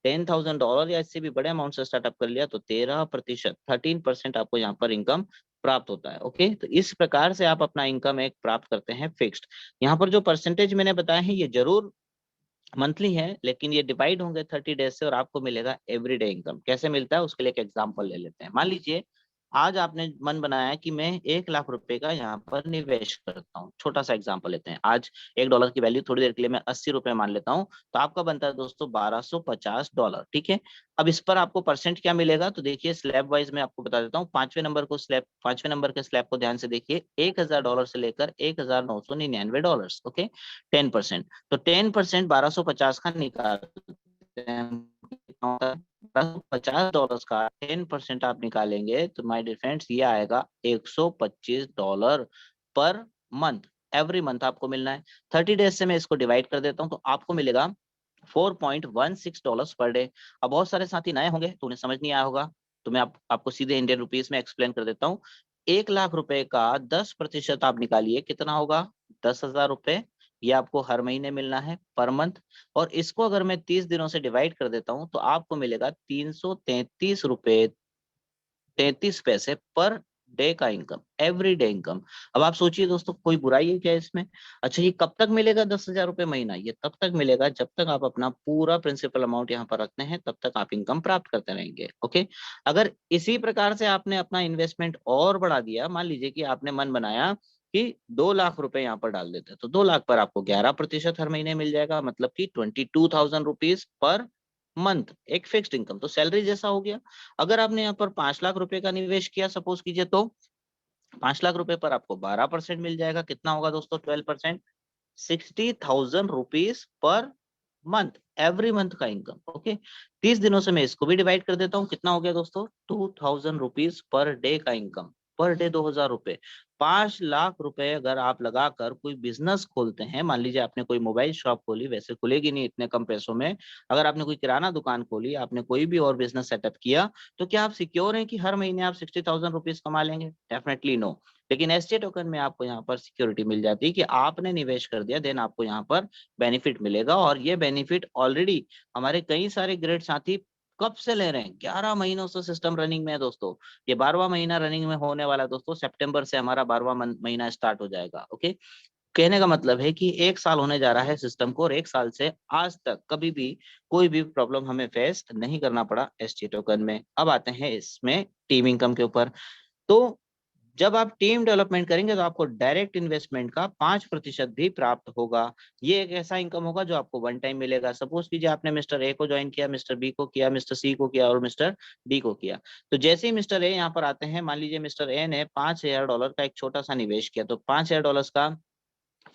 $10,000 या इससे भी बड़े अमाउंट से स्टार्टअप कर लिया, तो 13% आपको यहाँ पर इनकम प्राप्त होता है। ओके, तो इस प्रकार से आप अपना इनकम एक प्राप्त करते हैं फिक्स्ड। यहाँ पर जो परसेंटेज मैंने बताया है, ये जरूर मंथली है, लेकिन ये डिवाइड होंगे 30 डेज से, और आपको मिलेगा एवरीडे इनकम। कैसे मिलता है उसके लिए एक एग्जांपल ले लेते हैं। मान लीजिए आज आपने मन बनाया कि मैं 1,00,000 रुपए का यहाँ पर निवेश करता हूँ। छोटा सा एग्जांपल लेते हैं, आज $1 की वैल्यू थोड़ी देर के लिए मैं 80 रुपए मान लेता हूँ, तो आपका बनता है दोस्तों $1,250। ठीक है, अब इस पर आपको परसेंट क्या मिलेगा, तो देखिए स्लैब वाइज मैं आपको बता देता हूँ। पांचवें नंबर के स्लैब को ध्यान से देखिए, $1,000 से लेकर $1,999। ओके, 10%, तो 10% 1250 का निकालते हैं, $50 का 10% आप निकालेंगे, तो माय डियर फ्रेंड्स ये आएगा $125 पर मंथ। एवरी मंथ आपको मिलना है। 30 डेज से मैं इसको डिवाइड कर देता हूँ, तो आपको मिलेगा $4.16 पर डे। अब बहुत सारे साथी नए होंगे तो उन्हें समझ नहीं आया होगा, तो मैं आपको सीधे इंडियन रुपीस में एक्सप्लेन कर देता हूँ। 1,00,000 रुपए का 10% आप निकालिए, कितना होगा, 10,000 रुपए। ये आपको हर महीने मिलना है पर मंथ। और इसको अगर मैं 30 दिनों से डिवाइड कर देता हूं, तो आपको मिलेगा 333 रुपए 33 पैसे पर डे का इनकम, एवरी डे इनकम। अब आप सोचिए दोस्तों, कोई बुराई है क्या इसमें? अच्छा, ये कब तक मिलेगा 10,000 रुपए महीना? ये तब तक मिलेगा जब तक आप अपना पूरा प्रिंसिपल अमाउंट यहाँ पर रखते हैं, तब तक आप इनकम प्राप्त करते रहेंगे। ओके, अगर इसी प्रकार से आपने अपना इन्वेस्टमेंट और बढ़ा दिया, मान लीजिए कि आपने मन बनाया कि 2,00,000 रुपए यहाँ पर डाल देते हैं, तो 2,00,000 पर आपको 11% हर महीने मिल जाएगा, मतलब कि 22,000 रुपीज पर मंथ, एक फिक्स्ड इनकम, तो सैलरी जैसा हो गया। अगर आपने यहाँ पर 5,00,000 रुपए का निवेश किया सपोज कीजिए, तो 5,00,000 रुपए पर आपको 12% मिल जाएगा। कितना होगा दोस्तों, 12%, 60,000 rupees per month, every month का इनकम। ओके, 30 दिनों से मैं इसको भी डिवाइड कर देता हूँ, कितना हो गया दोस्तों, 2,000 रुपीज पर डे का इनकम। पर डे 2,000 रुपए, 5,00,000 रुपए अगर आप लगाकर कोई बिजनेस खोलते हैं, मान लीजिए आपने कोई मोबाइल शॉप खोली, वैसे खुलेगी नहीं इतने कम पैसों में। अगर आपने कोई किराना दुकान खोली, आपने कोई भी और बिजनेस सेटअप किया, तो क्या आप सिक्योर हैं कि हर महीने आप 60,000 रुपीज कमा लेंगे? Definitely no. लेकिन एसटी टोकन में आपको यहाँ पर सिक्योरिटी मिल जाती है कि आपने निवेश कर दिया, देन आपको यहाँ पर बेनिफिट मिलेगा। और ये बेनिफिट ऑलरेडी हमारे कई सारे ग्रेड साथी कब से ले रहे हैं, 11 महीनों से सिस्टम रनिंग में है दोस्तों। ये 12वां महीना रनिंग में होने वाला है दोस्तों, सितंबर से हमारा 12वां महीना स्टार्ट हो जाएगा। ओके, कहने का मतलब है कि 1 साल होने जा रहा है सिस्टम को, और 1 साल से आज तक कभी भी कोई भी प्रॉब्लम हमें फेस नहीं करना पड़ा एसटी टोकन में। अब आते हैं इसमें टीम इनकम के ऊपर। तो जब आप टीम डेवलपमेंट करेंगे, तो आपको डायरेक्ट इन्वेस्टमेंट का 5% भी प्राप्त होगा। ये एक ऐसा इनकम होगा जो आपको वन टाइम मिलेगा। सपोज कीजिए आपने मिस्टर ए को ज्वाइन किया, मिस्टर बी को किया, मिस्टर सी को किया और मिस्टर डी को किया। तो जैसे ही मिस्टर ए यहाँ पर आते हैं, मान लीजिए मिस्टर ए ने $5,000 का एक छोटा सा निवेश किया, तो $5,000 का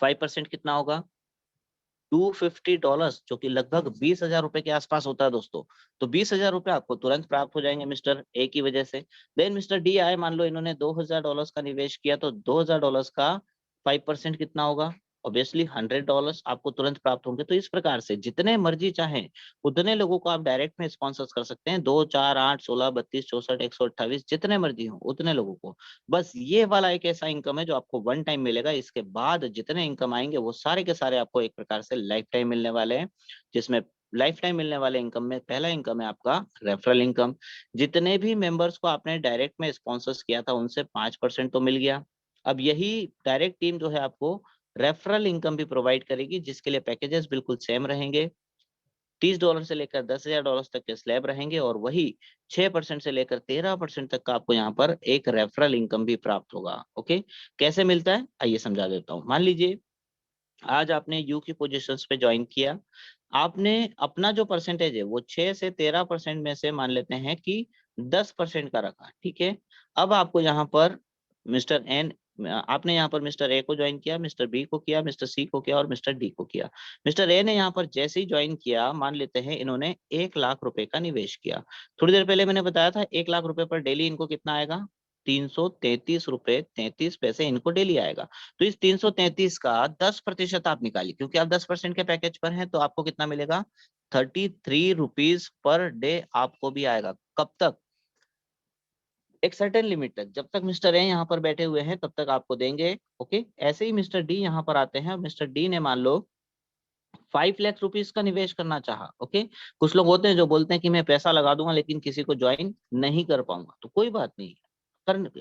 5% कितना होगा, $250, जो कि लगभग 20,000 रुपए के आसपास होता है दोस्तों। तो 20,000 रुपए आपको तुरंत प्राप्त हो जाएंगे मिस्टर ए की वजह से। देन मिस्टर डी आए, मान लो इन्होंने $2,000 का निवेश किया, तो $2,000 का 5% कितना होगा, ऑब्वियसली $100 आपको तुरंत प्राप्त होंगे। तो इस प्रकार से जितने मर्जी चाहें उतने लोगों को आप डायरेक्ट में स्पॉन्सर्स कर सकते हैं, 2, 4, 8, 16, 32, 64, 128 जितने मर्जी हो उतने लोगों को। बस ये वाला एक ऐसा इनकम है जो आपको वन टाइम मिलेगा। इसके बाद जितने इनकम आएंगे वो सारे के सारे आपको एक प्रकार से लाइफ टाइम मिलने वाले हैं, जिसमें लाइफ टाइम मिलने वाले इनकम में पहला इनकम है आपका रेफरल इनकम। जितने भी मेंबर्स को आपने डायरेक्ट में स्पॉन्सर्स किया था उनसे 5% तो मिल गया। अब यही डायरेक्ट टीम जो है आपको रेफरल इनकम भी प्रोवाइड करेगी, जिसके लिए पैकेजेस बिल्कुल सेम रहेंगे। $30 से लेकर $10,000 तक के स्लैब रहेंगे और वही 6% से लेकर 13% तक का आपको यहाँ पर एक रेफरल इनकम भी प्राप्त होगा। ओके, कैसे मिलता है आइए समझा देता हूँ। मान लीजिए आज आपने यू की पोजीशंस पे ज्वाइन किया, आपने अपना जो परसेंटेज है वो 6 से 13% में से मान लेते हैं कि 10% का रखा, ठीक है। अब आपको यहाँ पर मिस्टर एन, आपने यहाँ पर मिस्टर ए को ज्वाइन किया, मिस्टर बी को किया, मिस्टर सी को किया और मिस्टर डी को किया। मिस्टर ए ने यहाँ पर जैसे ही ज्वाइन किया, मान लेते हैं इन्होंने 1 लाख रुपए का निवेश किया। थोड़ी देर पहले मैंने बताया था 1 लाख रुपए पर डेली इनको कितना आएगा, 333 रुपए 33 पैसे इनको डेली आएगा। तो इस 333 का 10% आप निकालिए, क्योंकि आप 10% के पैकेज पर हैं तो आपको कितना मिलेगा, 33 रुपीज पर डे आपको भी आएगा। कब तक, एक सर्टेन लिमिट तक, जब तक मिस्टर ए यहाँ पर बैठे हुए हैं तब तक आपको देंगे। ओके, ऐसे ही मिस्टर डी यहाँ पर आते हैं। मिस्टर डी ने मान लो 5 लाख रुपीज का निवेश करना चाहा। ओके, कुछ लोग होते हैं जो बोलते हैं कि मैं पैसा लगा दूंगा लेकिन किसी को ज्वाइन नहीं कर पाऊंगा, तो कोई बात नहीं,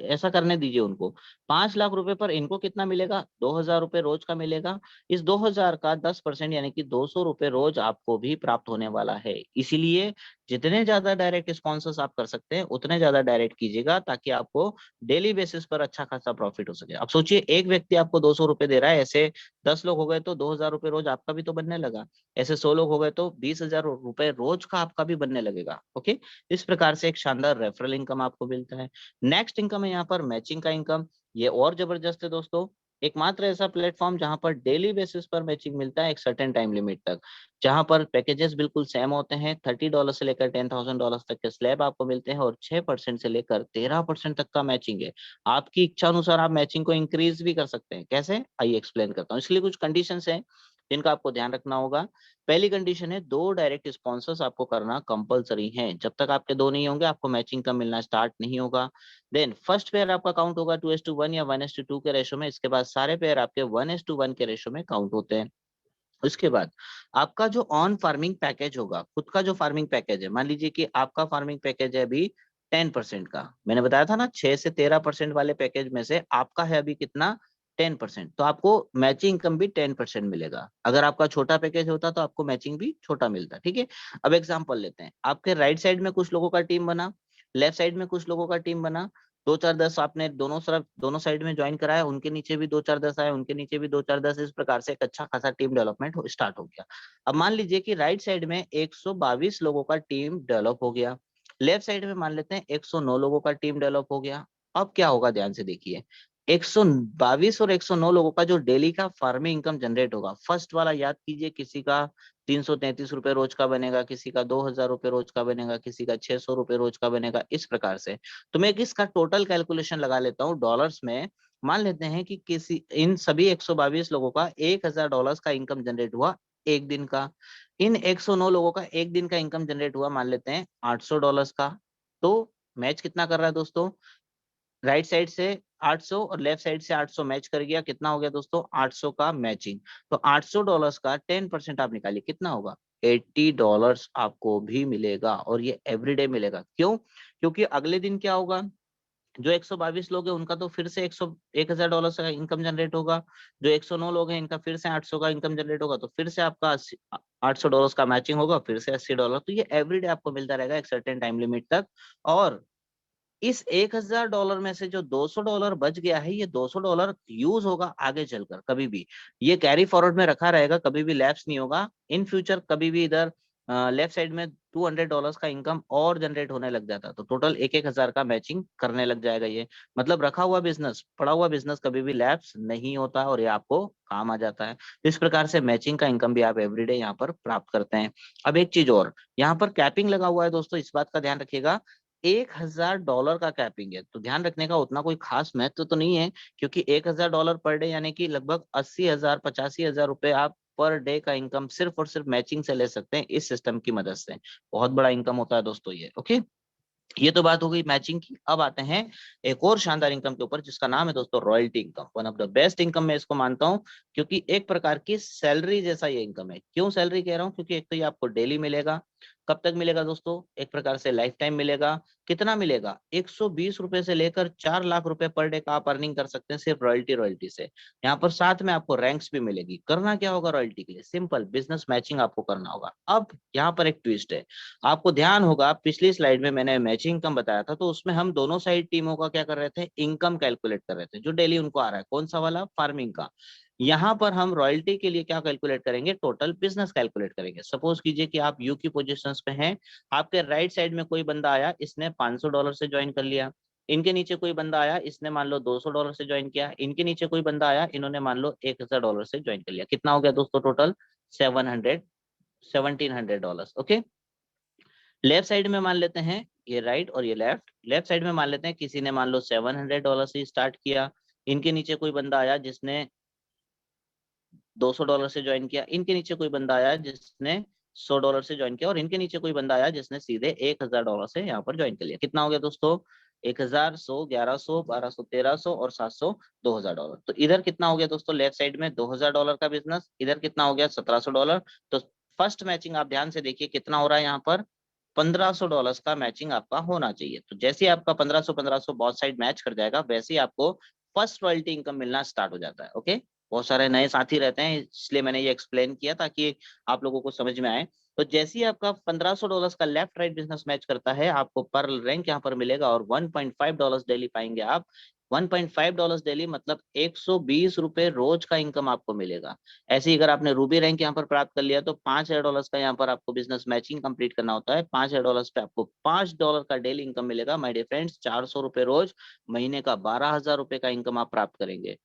ऐसा करने दीजिए उनको। 5 लाख रुपए पर इनको कितना मिलेगा, 2,000 रुपए रोज का मिलेगा। इस 2,000 का 10% यानी कि 200 रुपए रोज आपको भी प्राप्त होने वाला है। इसीलिए जितने ज्यादा डायरेक्ट स्पॉन्सर्स आप कर सकते हैं उतने ज्यादा डायरेक्ट कीजिएगा, ताकि आपको डेली बेसिस पर अच्छा खासा प्रॉफिट हो सके। अब सोचिए एक व्यक्ति आपको 200 रुपए दे रहा है, ऐसे 10 लोग हो गए तो 2,000 रुपए रोज आपका भी तो बनने लगा, ऐसे 100 लोग हो गए तो 20,000 रुपए रोज का आपका भी बनने लगेगा। ओके, इस प्रकार से एक शानदार रेफरल इनकम आपको मिलता है। नेक्स्ट इनकम है यहाँ पर मैचिंग का इनकम। ये और जबरदस्त है दोस्तों, एकमात्र ऐसा प्लेटफॉर्म जहां पर डेली बेसिस पर मैचिंग मिलता है एक सर्टेन टाइम लिमिट तक, जहां पर पैकेजेस बिल्कुल सेम होते हैं। $30 से लेकर $10,000 तक के स्लैब आपको मिलते हैं और 6% से लेकर 13% तक का मैचिंग है। आपकी इच्छा अनुसार आप मैचिंग को इंक्रीज भी कर सकते हैं। कैसे, आइए एक्सप्लेन करता हूँ। इसके लिए कुछ कंडीशंस हैं जिनका आपको ध्यान रखना होगा। पहली कंडीशन है 2 डायरेक्ट स्पॉन्सर्स आपको करना कंपलसरी है। जब तक आपके 2 नहीं होंगे आपको मैचिंग का मिलना स्टार्ट नहीं होगा। देन फर्स्ट पेयर आपका काउंट होगा 2:1 या 1:2 के रेशो में। इसके बाद सारे पेयर आपके 1:1 के रेशो में काउंट होते हैं। उसके बाद आपका जो ऑन फार्मिंग पैकेज होगा, खुद का जो फार्मिंग पैकेज है, मान लीजिए कि आपका फार्मिंग पैकेज है अभी 10% का, मैंने बताया था ना 6 से 13% वाले पैकेज में से आपका है अभी कितना, 10%, तो आपको मैचिंग इनकम भी 10% मिलेगा। अगर आपका छोटा पैकेज होता तो आपको मैचिंग भी छोटा मिलता। ठीक है, अब एग्जांपल लेते हैं। आपके राइट साइड में कुछ लोगों का टीम बना, लेफ्ट साइड में कुछ लोगों का टीम बना, 2 4 10 आपने दोनों तरफ दोनों साइड में ज्वाइन कराया, उनके नीचे भी 2 4 10 आए, उनके नीचे भी 2 4 10, इस प्रकार से एक अच्छा खासा टीम डेवलपमेंट स्टार्ट हो गया। अब मान लीजिए कि राइट साइड में 122 लोगों का टीम डेवलप हो गया, लेफ्ट साइड में मान लेते हैं 109 लोगों का टीम डेवलप हो गया। अब क्या होगा, ध्यान से देखिए, 122 और 109 लोगों का जो डेली का फार्मिंग इनकम जनरेट होगा, फर्स्ट वाला याद कीजिए, किसी का 333 रुपए रोज का बनेगा, किसी का 2,000 रुपए रोज का बनेगा, किसी का 600 रुपए रोज का बनेगा, इस प्रकार से। तो मैं इसका टोटल कैलकुलेशन लगा लेता हूँ डॉलर्स में। मान लेते हैं कि किसी इन सभी 122 लोगों का $1,000 का इनकम जनरेट हुआ एक दिन का। इन 109 लोगों का एक दिन का इनकम जनरेट हुआ मान लेते हैं $800 का। तो मैच कितना कर रहा है दोस्तों, राइट साइड से 800 और लेफ्ट साइड से 800 मैच कर गया, कितना हो गया दोस्तों, 800 का मैचिंग। तो $800 का 10% आप निकालिए, कितना होगा, $80 आपको भी मिलेगा, और ये एवरीडे मिलेगा। क्यों, क्योंकि अगले दिन क्या होगा, जो 122 लोग हैं उनका तो फिर से $1,000 का इनकम जनरेट होगा, जो 109 लोग हैं इनका फिर से 800 का इनकम जनरेट होगा, तो फिर से आपका $800 का मैचिंग होगा, फिर से $80। तो ये एवरीडे आपको मिलता रहेगा एक सर्टेन टाइम लिमिट तक। और इस $1,000 में से जो $200 बच गया है, ये $200 यूज होगा आगे चलकर, कभी भी ये कैरी फॉरवर्ड में रखा रहेगा, कभी भी लैप्स नहीं होगा। इन फ्यूचर कभी भी इधर लेफ्ट साइड में $200 का इनकम और जनरेट होने लग जाता, तो टोटल 1,000 का मैचिंग करने लग जाएगा। ये मतलब रखा हुआ बिजनेस, पड़ा हुआ बिजनेस कभी भी लैप्स नहीं होता और ये आपको काम आ जाता है। इस प्रकार से मैचिंग का इनकम भी आप एवरीडे यहाँ पर प्राप्त करते हैं। अब एक चीज और, यहाँ पर कैपिंग लगा हुआ है दोस्तों, इस बात का ध्यान रखिएगा, $1000 का कैपिंग है। तो ध्यान रखने का उतना कोई खास महत्व तो नहीं है, क्योंकि $1000 पर डे यानी कि लगभग 80,000 85,000 रुपए आप पर डे का इनकम सिर्फ और सिर्फ मैचिंग से ले सकते हैं इस सिस्टम की मदद से। बहुत बड़ा इनकम होता है दोस्तों ये। ओके, ये तो बात हो गई मैचिंग की। अब आते हैं एक और शानदार इनकम के ऊपर, जिसका नाम है दोस्तों royalty income. One of the best income मैं इसको मानता हूं, क्योंकि एक प्रकार की सैलरी जैसा ये इनकम है। क्यों सैलरी कह रहा हूं? क्योंकि एक तो ये आपको डेली मिलेगा। कब तक मिलेगा दोस्तों? एक प्रकार से लाइफ टाइम मिलेगा। कितना मिलेगा? 120 रुपए से लेकर 4 लाख रुपए पर डे का आप अर्निंग कर सकते हैं सिर्फ रॉयल्टी से। यहाँ पर साथ में आपको रैंक्स भी मिलेगी। करना क्या होगा रॉयल्टी के लिए? सिंपल, बिजनेस मैचिंग आपको करना होगा। अब यहाँ पर एक ट्विस्ट है। आपको ध्यान होगा पिछली स्लाइड में मैंने मैचिंग इनकम बताया था, तो उसमें हम दोनों साइड टीमों का क्या कर रहे थे? इनकम कैलकुलेट कर रहे थे, जो डेली उनको आ रहा है। कौन सा वाला? फार्मिंग का। यहाँ पर हम रॉयल्टी के लिए क्या कैलकुलेट करेंगे? टोटल बिजनेस कैलकुलेट करेंगे। सपोज कीजिए कि आप यू की पोजीशंस पे हैं, आपके राइट साइड में कोई बंदा आया, इसने $500 से ज्वाइन कर लिया। इनके नीचे कोई बंदा आया, इसने मान लो $200 से ज्वाइन किया। इनके नीचे कोई बंदा आया, इन्होंने मान लो $1000 से ज्वाइन कर लिया। कितना हो गया दोस्तों टोटल? 1700 ओके। लेफ्ट साइड में मान लेते हैं ये राइट और ये लेफ्ट। लेफ्ट साइड में मान लेते हैं किसी ने मान लो $700 से स्टार्ट किया। इनके नीचे कोई बंदा आया जिसने $200 से ज्वाइन किया। इनके नीचे कोई बंदा आया जिसने $100 से ज्वाइन किया। और इनके नीचे कोई बंदा आया जिसने सीधे $1000 से यहाँ पर ज्वाइन कर लिया। कितना हो गया दोस्तों? 1000, 100, 1100, 1200, 1300 और 700, $2000। तो इधर कितना हो गया दोस्तों? लेफ्ट साइड में $2000 का बिजनेस। इधर कितना हो गया? $1700। तो फर्स्ट मैचिंग आप ध्यान से देखिए कितना हो रहा है यहाँ पर? $1500 का मैचिंग आपका होना चाहिए। तो जैसे ही आपका 1500 बहुत साइड मैच कर जाएगा, वैसे ही आपको फर्स्ट रॉयल्टी इनकम मिलना स्टार्ट हो जाता है। ओके, बहुत सारे नए साथी रहते हैं, इसलिए मैंने ये एक्सप्लेन किया ताकि आप लोगों को समझ में आए। तो जैसे ही आपका $1500 का लेफ्ट राइट बिजनेस मैच करता है, आपको पर रैंक यहाँ पर मिलेगा और $1.5 डेली पाएंगे आप। $1.5 डेली मतलब 120 रुपए रोज का इनकम आपको मिलेगा। ऐसे ही अगर आपने रूबी रैंक यहाँ पर प्राप्त कर लिया, तो $5000 का यहाँ पर आपको बिजनेस मैचिंग कंप्लीट करना होता है। $5000 पे आपको $5 का डेली इनकम मिलेगा। माय डियर फ्रेंड्स, 400 रुपए रोज, महीने का 12,000 रुपए का इनकम आप प्राप्त करेंगे।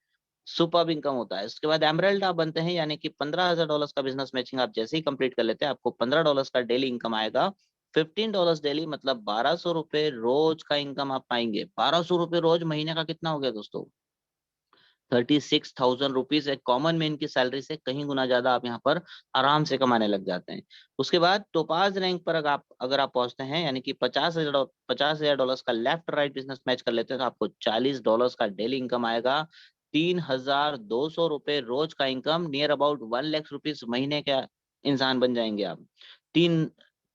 सुपर इनकम होता है। उसके बाद एमरल्ड आप बनते हैं, यानी कि $15,000 का बिजनेस मैचिंग आप जैसे ही कंप्लीट कर लेते हैं, आपको $15 का डेली इनकम आएगा। $15 डेली मतलब 1200 रुपए रोज का इनकम आप पाएंगे। 1200 रुपए रोज, महीने का कितना हो गया दोस्तों? 36,000 रुपीज। एक कॉमन मैन की सैलरी से कहीं गुना ज्यादा आप यहाँ पर आराम से कमाने लग जाते हैं। उसके बाद टोपाज रैंक पर अगर आप पहुंचते हैं, यानी कि $50,000 का लेफ्ट राइट बिजनेस मैच कर लेते हैं, तो आपको $40 का डेली इनकम आएगा। 3,200 रुपए रोज का income, near about 1 lakh rupees महीने का इंसान बन जाएंगे आप। तीन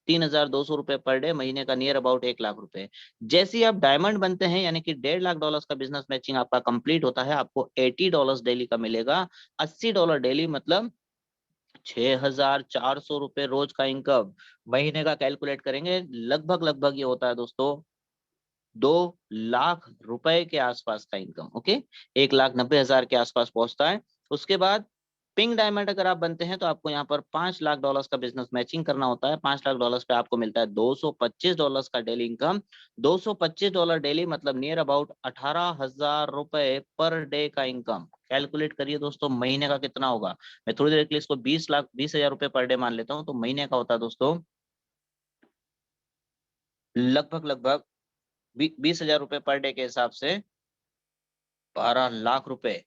3,200 रुपए पर डे, महीने का नियर अबाउट 1 लाख रुपए। जैसे ही आप डायमंड बनते हैं, यानी कि $1.5 लाख का बिजनेस मैचिंग आपका कंप्लीट होता है, आपको $80 डेली का मिलेगा। $80 डेली मतलब 6,400 रुपए रोज का इनकम। महीने का कैलकुलेट करेंगे, लगभग लगभग ये होता है दोस्तों 2 लाख रुपए के आसपास का इनकम। ओके, 1,90,000 के आसपास पहुंचता है। उसके बाद पिंक डायमंड अगर आप बनते हैं, तो आपको यहाँ पर $5 लाख का बिजनेस मैचिंग करना होता है। $5 लाख पे आपको मिलता है $225 का डेली इनकम। $225 डेली मतलब नियर अबाउट 18,000 रुपए पर डे का इनकम। कैलकुलेट करिए दोस्तों, महीने का कितना होगा? मैं थोड़ी देर के लिए इसको 20,20,000 रुपए पर डे मान लेता हूँ, तो महीने का होता है दोस्तों लगभग लगभग 20,000 रुपए पर डे के हिसाब से 12 लाख रुपए,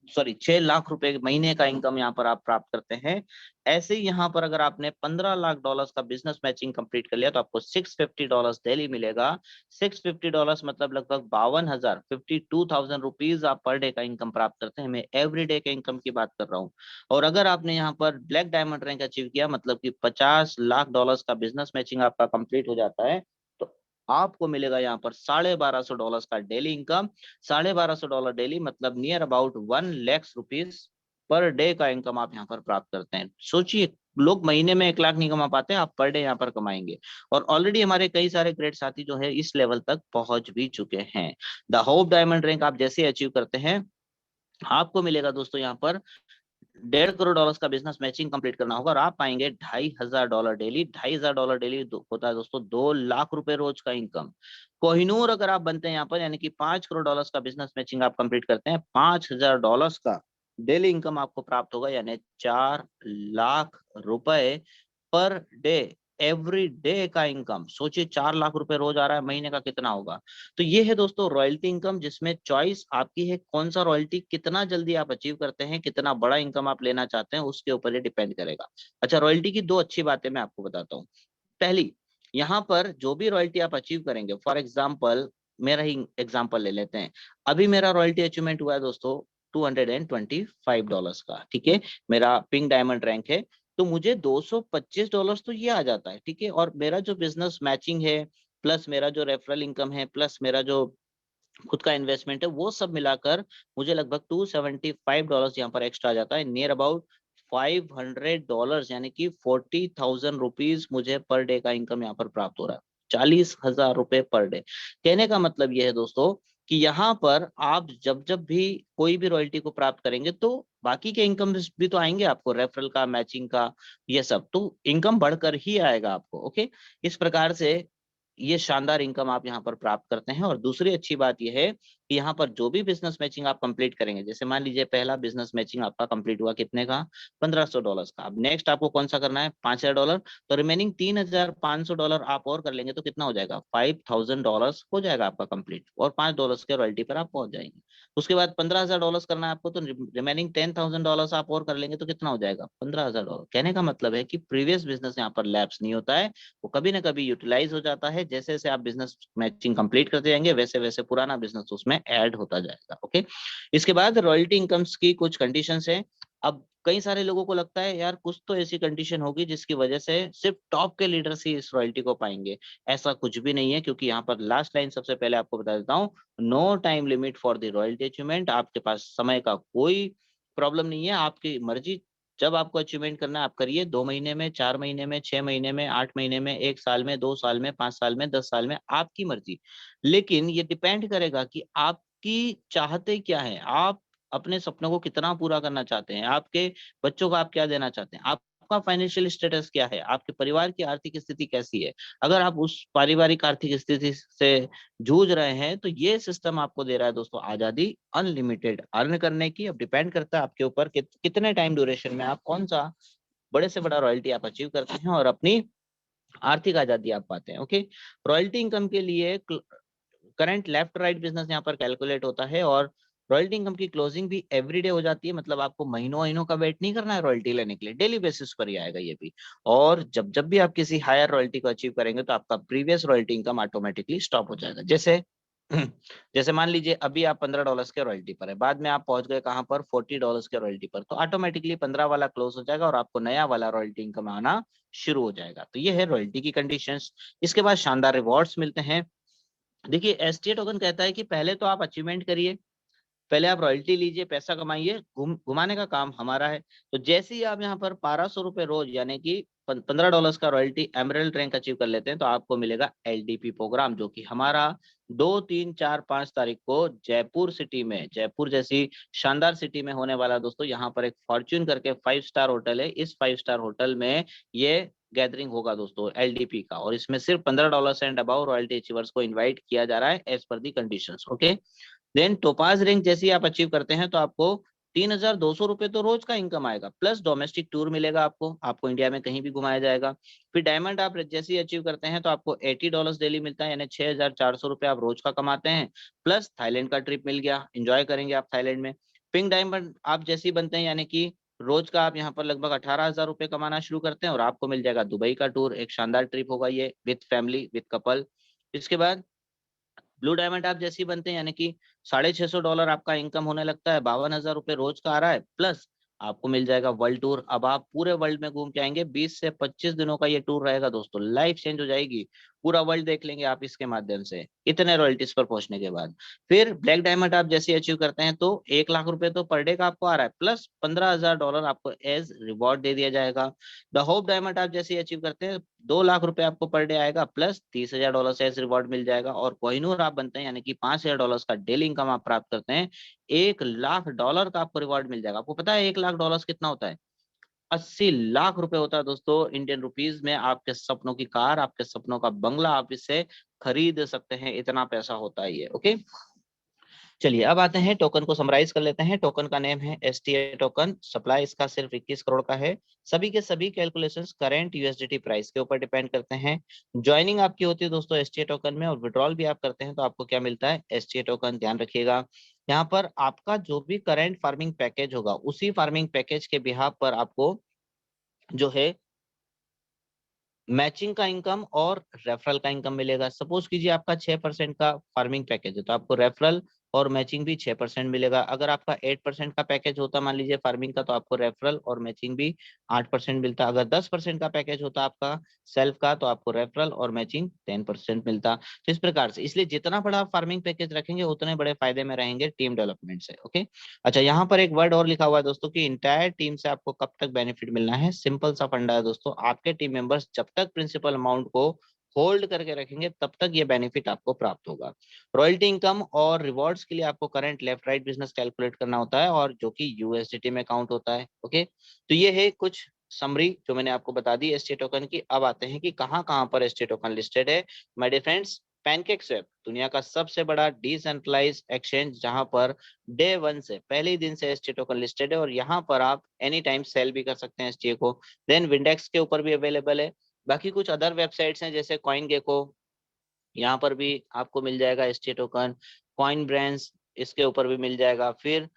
सॉरी 6 लाख रुपए महीने का इनकम यहाँ पर आप प्राप्त करते हैं। ऐसे ही यहाँ पर अगर आपने $15 लाख का बिजनेस मैचिंग कंप्लीट कर लिया, तो आपको $650 डेली मिलेगा। $650 मतलब लगभग 52,000 52,000 रुपीज आप पर डे का इनकम प्राप्त करते हैं। मैं एवरी डे के इनकम की बात कर रहा हूँ। और अगर आपने यहाँ पर ब्लैक डायमंड रैंक अचीव किया, मतलब कि $50 लाख का बिजनेस मैचिंग आपका कंप्लीट हो जाता है, तो आपको मिलेगा यहाँ पर $1,250 का डेली इनकम। $1,250 डेली मतलब near about 1 lakh rupees per day का इनकम आप यहाँ पर प्राप्त करते हैं। सोचिए, लोग महीने में 1 लाख नहीं कमा पाते, आप पर डे यहाँ पर कमाएंगे। और ऑलरेडी हमारे कई सारे ग्रेट साथी जो है इस लेवल तक पहुंच भी चुके हैं। द होप डायमंड रैंक आप जैसे अचीव करते हैं, आपको मिलेगा दोस्तों यहाँ पर $1.5 करोड़ का बिजनेस मैचिंग कंप्लीट करना होगा, और आप पाएंगे $2,500 डेली। $2,500 डेली होता है दोस्तों 2 लाख रुपए रोज का इनकम। कोहिनूर अगर आप बनते हैं यहाँ पर, यानी कि $5 करोड़ का बिजनेस मैचिंग आप कंप्लीट करते हैं, $5,000 का डेली इनकम आपको प्राप्त होगा, यानी 4 लाख रुपए पर डे एवरी डे का इनकम। सोचिए 4 लाख रुपए रोज आ रहा है, महीने का कितना होगा। तो ये है दोस्तों रॉयल्टी इनकम, जिसमें चॉइस आपकी है कौन सा रॉयल्टी कितना जल्दी आप अचीव करते हैं, कितना बड़ा इनकम आप लेना चाहते हैं, उसके ऊपर ये डिपेंड करेगा। अच्छा, रॉयल्टी की दो अच्छी बातें मैं आपको बताता हूँ। पहली, यहाँ पर जो भी रॉयल्टी आप अचीव करेंगे, फॉर एग्जाम्पल मेरा ही एग्जाम्पल ले लेते हैं। अभी मेरा रॉयल्टी अचीवमेंट हुआ है दोस्तों $225 का, ठीक है। मेरा पिंक डायमंड रैंक है, तो मुझे $225 तो ये आ जाता है, ठीक है। और मेरा जो बिजनेस मैचिंग है, प्लस मेरा जो रेफरल इनकम है, प्लस मेरा जो खुद का इन्वेस्टमेंट है, वो सब मिलाकर मुझे लगभग $275 यहाँ पर एक्स्ट्रा आ जाता है। नियर अबाउट $500, यानी कि 40,000 रुपीज मुझे पर डे का इनकम यहाँ पर प्राप्त हो रहा है। 40,000 रुपए पर डे। कहने का मतलब ये है दोस्तों कि यहाँ पर आप जब जब भी कोई भी रॉयल्टी को प्राप्त करेंगे, तो बाकी के इनकम भी तो आएंगे आपको, रेफरल का, मैचिंग का, ये सब तो इनकम बढ़कर ही आएगा आपको। ओके, इस प्रकार से ये शानदार इनकम आप यहाँ पर प्राप्त करते हैं। और दूसरी अच्छी बात यह है कि यहाँ पर जो भी बिजनेस मैचिंग आप कंप्लीट करेंगे, जैसे मान लीजिए पहला बिजनेस मैचिंग आपका कंप्लीट हुआ, कितने का? $1,500 का। अब नेक्स्ट आपको कौन सा करना है? $5,000। तो रिमेनिंग $3,500 आप और कर लेंगे तो कितना हो जाएगा? $5,000 हो जाएगा आपका कंप्लीट, और $5 के रॉयल्टी पर आप पहुंच जाएंगे। उसके बाद $15,000 करना है आपको, तो रिमेनिंग $10,000 आप और कर लेंगे तो कितना हो जाएगा? $15,000। कहने का मतलब है कि प्रीवियस बिजनेस यहाँ पर लैप्स नहीं होता है, वो कभी ना कभी यूटिलाइज हो जाता है। जैसे जैसे आप बिजनेस मैचिंग कंप्लीट करते जाएंगे, वैसे वैसे पुराना बिजनेस उसमें ऐड होता जाएगा। ओके, इसके बाद रॉयल्टी इनकम्स की कुछ कंडीशंस हैं। अब कई सारे लोगों को लगता है यार कुछ तो ऐसी कंडीशन होगी जिसकी वजह से सिर्फ टॉप के लीडर्स ही इस रॉयल्टी को पाएंगे। ऐसा कुछ भी नहीं है, क्योंकि यहाँ पर लास्ट लाइन सबसे पहले आपको बता देता हूँ, no time limit for the royalty achievement. आपके पास समय का कोई प्रॉब्लम नहीं है, आपकी मर्जी जब आपको अचीवमेंट करना है आप करिए। 2 महीने में, 4 महीने में, 6 महीने में, 8 महीने में, 1 साल में, 2 साल में, 5 साल में, 10 साल में, आपकी मर्जी। लेकिन ये डिपेंड करेगा कि आपकी चाहते क्या है, आप अपने सपनों को कितना पूरा करना चाहते हैं, आपके बच्चों को आप क्या देना चाहते हैं, आपका फाइनेंशियल स्टेटस क्या है, आपके परिवार की आर्थिक स्थिति कैसी है। अगर आप उस पारिवारिक आर्थिक स्थिति से जूझ रहे हैं, तो ये सिस्टम आपको दे रहा है दोस्तों आजादी अनलिमिटेड अर्न करने की। अब डिपेंड करता है आपके ऊपर कि कितने टाइम ड्यूरेशन में आप कौन सा बड़े से बड़ा रॉयल्टी आप अचीव करते हैं और अपनी आर्थिक आजादी आप पाते हैं। ओके, रॉयल्टी इनकम के लिए करंट लेफ्ट राइट बिजनेस यहाँ पर कैलकुलेट होता है, और रॉयल्टी इनकम की क्लोजिंग भी एवरीडे हो जाती है। मतलब आपको महीनों महीनों का वेट नहीं करना है रॉयल्टी लेने के लिए, डेली बेसिस पर ही आएगा ये भी। और जब जब भी आप किसी हायर रॉयल्टी को अचीव करेंगे, तो आपका previous royalty income automatically stop हो जाएगा। जैसे जैसे मान लीजिए अभी आप $15 के रॉयल्टी पर है, बाद में आप पहुंच गए कहां पर? $40 के रॉयल्टी पर, तो ऑटोमेटिकली 15 वाला क्लोज हो जाएगा और आपको नया वाला रॉयल्टी इनकम आना शुरू हो जाएगा। तो ये है रॉयल्टी की कंडीशंस। इसके बाद शानदार रिवॉर्ड्स मिलते हैं। देखिए, एसटीए टोकन कहता है कि पहले तो आप अचीवमेंट करिए, पहले आप रॉयल्टी लीजिए, पैसा कमाइए, घुमाने का काम हमारा है। तो जैसे ही आप यहाँ पर ₹1,200 रोज, यानी कि $15 का रॉयल्टी एमरल्ड रैंक अचीव कर लेते हैं, तो आपको मिलेगा एलडीपी प्रोग्राम, जो कि हमारा 2, 3, 4, 5 तारीख को जयपुर सिटी में, जयपुर जैसी शानदार सिटी में होने वाला दोस्तों। यहाँ पर एक फॉर्च्यून करके 5 स्टार होटल है, इस 5 स्टार होटल में ये गैदरिंग होगा दोस्तों एलडीपी का, और इसमें सिर्फ $15 एंड अबाउ रॉयल्टी अचीवर्स को इन्वाइट किया जा रहा है as per the conditions. Okay, then topaz rank जैसे ही आप अचीव करते हैं, तो आपको ₹3,200 तो रोज का इनकम आएगा, प्लस डोमेस्टिक टूर मिलेगा आपको इंडिया में कहीं भी घुमाया जाएगा। फिर डायमंड आप जैसे ही अचीव करते हैं, तो आपको $80 डेली मिलता है, यानी ₹6,400 आप रोज का कमाते हैं। प्लस थाईलैंड का ट्रिप मिल गया, एंजॉय करेंगे आप थाईलैंड में। पिंक डायमंड आप जैसे ही बनते हैं, यानी कि रोज का आप यहाँ पर लगभग ₹18,000 कमाना शुरू करते हैं, और आपको मिल जाएगा दुबई का टूर। एक शानदार ट्रिप होगा ये, विद फैमिली, विद कपल। इसके बाद ब्लू डायमंड आप जैसे ही बनते हैं, यानी कि $650 आपका इनकम होने लगता है, ₹52,000 रोज का आ रहा है, प्लस आपको मिल जाएगा वर्ल्ड टूर। अब आप पूरे वर्ल्ड में घूम के आएंगे। 20 से 25 दिनों का ये टूर रहेगा दोस्तों, लाइफ चेंज हो जाएगी, पूरा वर्ल्ड देख लेंगे आप इसके माध्यम से, इतने रॉयल्टीज पर पहुंचने के बाद। फिर ब्लैक डायमंड आप जैसे अचीव करते हैं, तो ₹1,00,000 तो पर डे का आपको आ रहा है, प्लस $15,000 आपको एज रिवॉर्ड दे दिया जाएगा। द होप डायमंड आप जैसे अचीव करते हैं, ₹2,00,000 आपको पर डे आएगा, प्लस $30,000 एज रिवॉर्ड मिल जाएगा। और कोहिनूर आप बनते हैं, यानी कि $5,000 का डेली इनकम आप प्राप्त करते हैं, $1,00,000 का आपको रिवॉर्ड मिल जाएगा। आपको पता है $1,00,000 कितना होता है? ₹80,00,000 होता है दोस्तों इंडियन रुपीज में। आपके सपनों की कार, आपके सपनों का बंगला आप इससे खरीद सकते हैं, इतना पैसा होता है ये। ओके, चलिए अब आते हैं टोकन को समराइज कर लेते हैं। टोकन का नेम है STA टोकन। सप्लाई इसका सिर्फ 21 करोड़ का है। सभी के सभी कैलकुलेशंस करंट USDT प्राइस के ऊपर डिपेंड करते हैं। ज्वाइनिंग आपकी होती है दोस्तों STA टोकन में, और विड्रॉल भी आप करते हैं तो आपको क्या मिलता है, STA टोकन। ध्यान रखिएगा, यहाँ पर आपका जो भी करंट फार्मिंग पैकेज होगा उसी फार्मिंग पैकेज के बिहाफ पर आपको जो है मैचिंग का इनकम और रेफरल का इनकम मिलेगा। सपोज कीजिए आपका 6% का फार्मिंग पैकेज है तो आपको रेफरल और मैचिंग भी 6% मिलेगा। अगर आपका 8% का पैकेज होता मान लीजिए फार्मिंग का, तो आपको रेफरल और मैचिंग भी 8% मिलता। अगर 10% का पैकेज होता आपका सेल्फ का, तो आपको रेफरल और मैचिंग 10% मिलता। तो इस प्रकार से, इसलिए जितना बड़ा आप फार्मिंग पैकेज रखेंगे उतने बड़े फायदे में रहेंगे टीम डेवलपमेंट से। ओके, अच्छा यहाँ पर एक वर्ड और लिखा हुआ है दोस्तों कि इंटायर टीम से आपको कब तक बेनिफिट मिलना है। सिंपल सा फंडा है दोस्तों, आपके टीम मेंबर्स जब तक प्रिंसिपल अमाउंट को होल्ड करके रखेंगे तब तक ये बेनिफिट आपको प्राप्त होगा। रॉयल्टी इनकम और रिवॉर्ड्स के लिए आपको current left right business calculate करना होता है, और जो कि USDT में काउंट होता है। ओके, तो ये है कुछ समरी जो मैंने आपको बता दी STA टोकन की। अब आते हैं कि कहाँ कहाँ पर STA टोकन लिस्टेड है। माय डियर फ्रेंड्स, पैनकेक्सवेप दुनिया का सबसे बड़ा डिसेंट्रलाइज्ड एक्सचेंज, जहां पर डे 1 से, पहले ही दिन से STA टोकन लिस्टेड है, और यहाँ पर आप एनी टाइम सेल भी कर सकते हैं STA को। देन विंडेक्स के ऊपर भी अवेलेबल है। बाकी कुछ अदर वेबसाइट्स हैं जैसे कॉइन गेको, यहाँ पर भी आपको मिल जाएगा STA टोकन। कॉइन ब्रांड्स, इसके ऊपर भी मिल जाएगा। फिर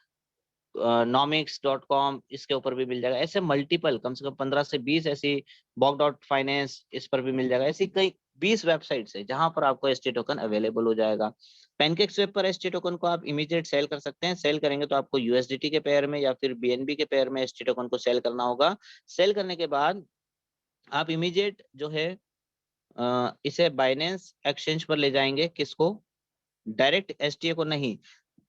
nomics.com, इसके ऊपर भी मिल जाएगा। ऐसे मल्टीपल, कम से कम 15 से 20 ऐसी, bog.finance, इस पर भी मिल जाएगा। ऐसी कई 20 वेबसाइट्स है जहां पर आपको STA टोकन अवेलेबल हो जाएगा। पैनकेक्सवेप पर STA टोकन को आप इमीडिएट सेल कर सकते हैं। सेल करेंगे तो आपको USDT के पेयर में या फिर BNB के पेयर में STA टोकन को सेल करना होगा। सेल करने के बाद आप इमीडिएट जो है इसे बाइनेंस एक्सचेंज पर ले जाएंगे। किसको? डायरेक्ट STA को नहीं,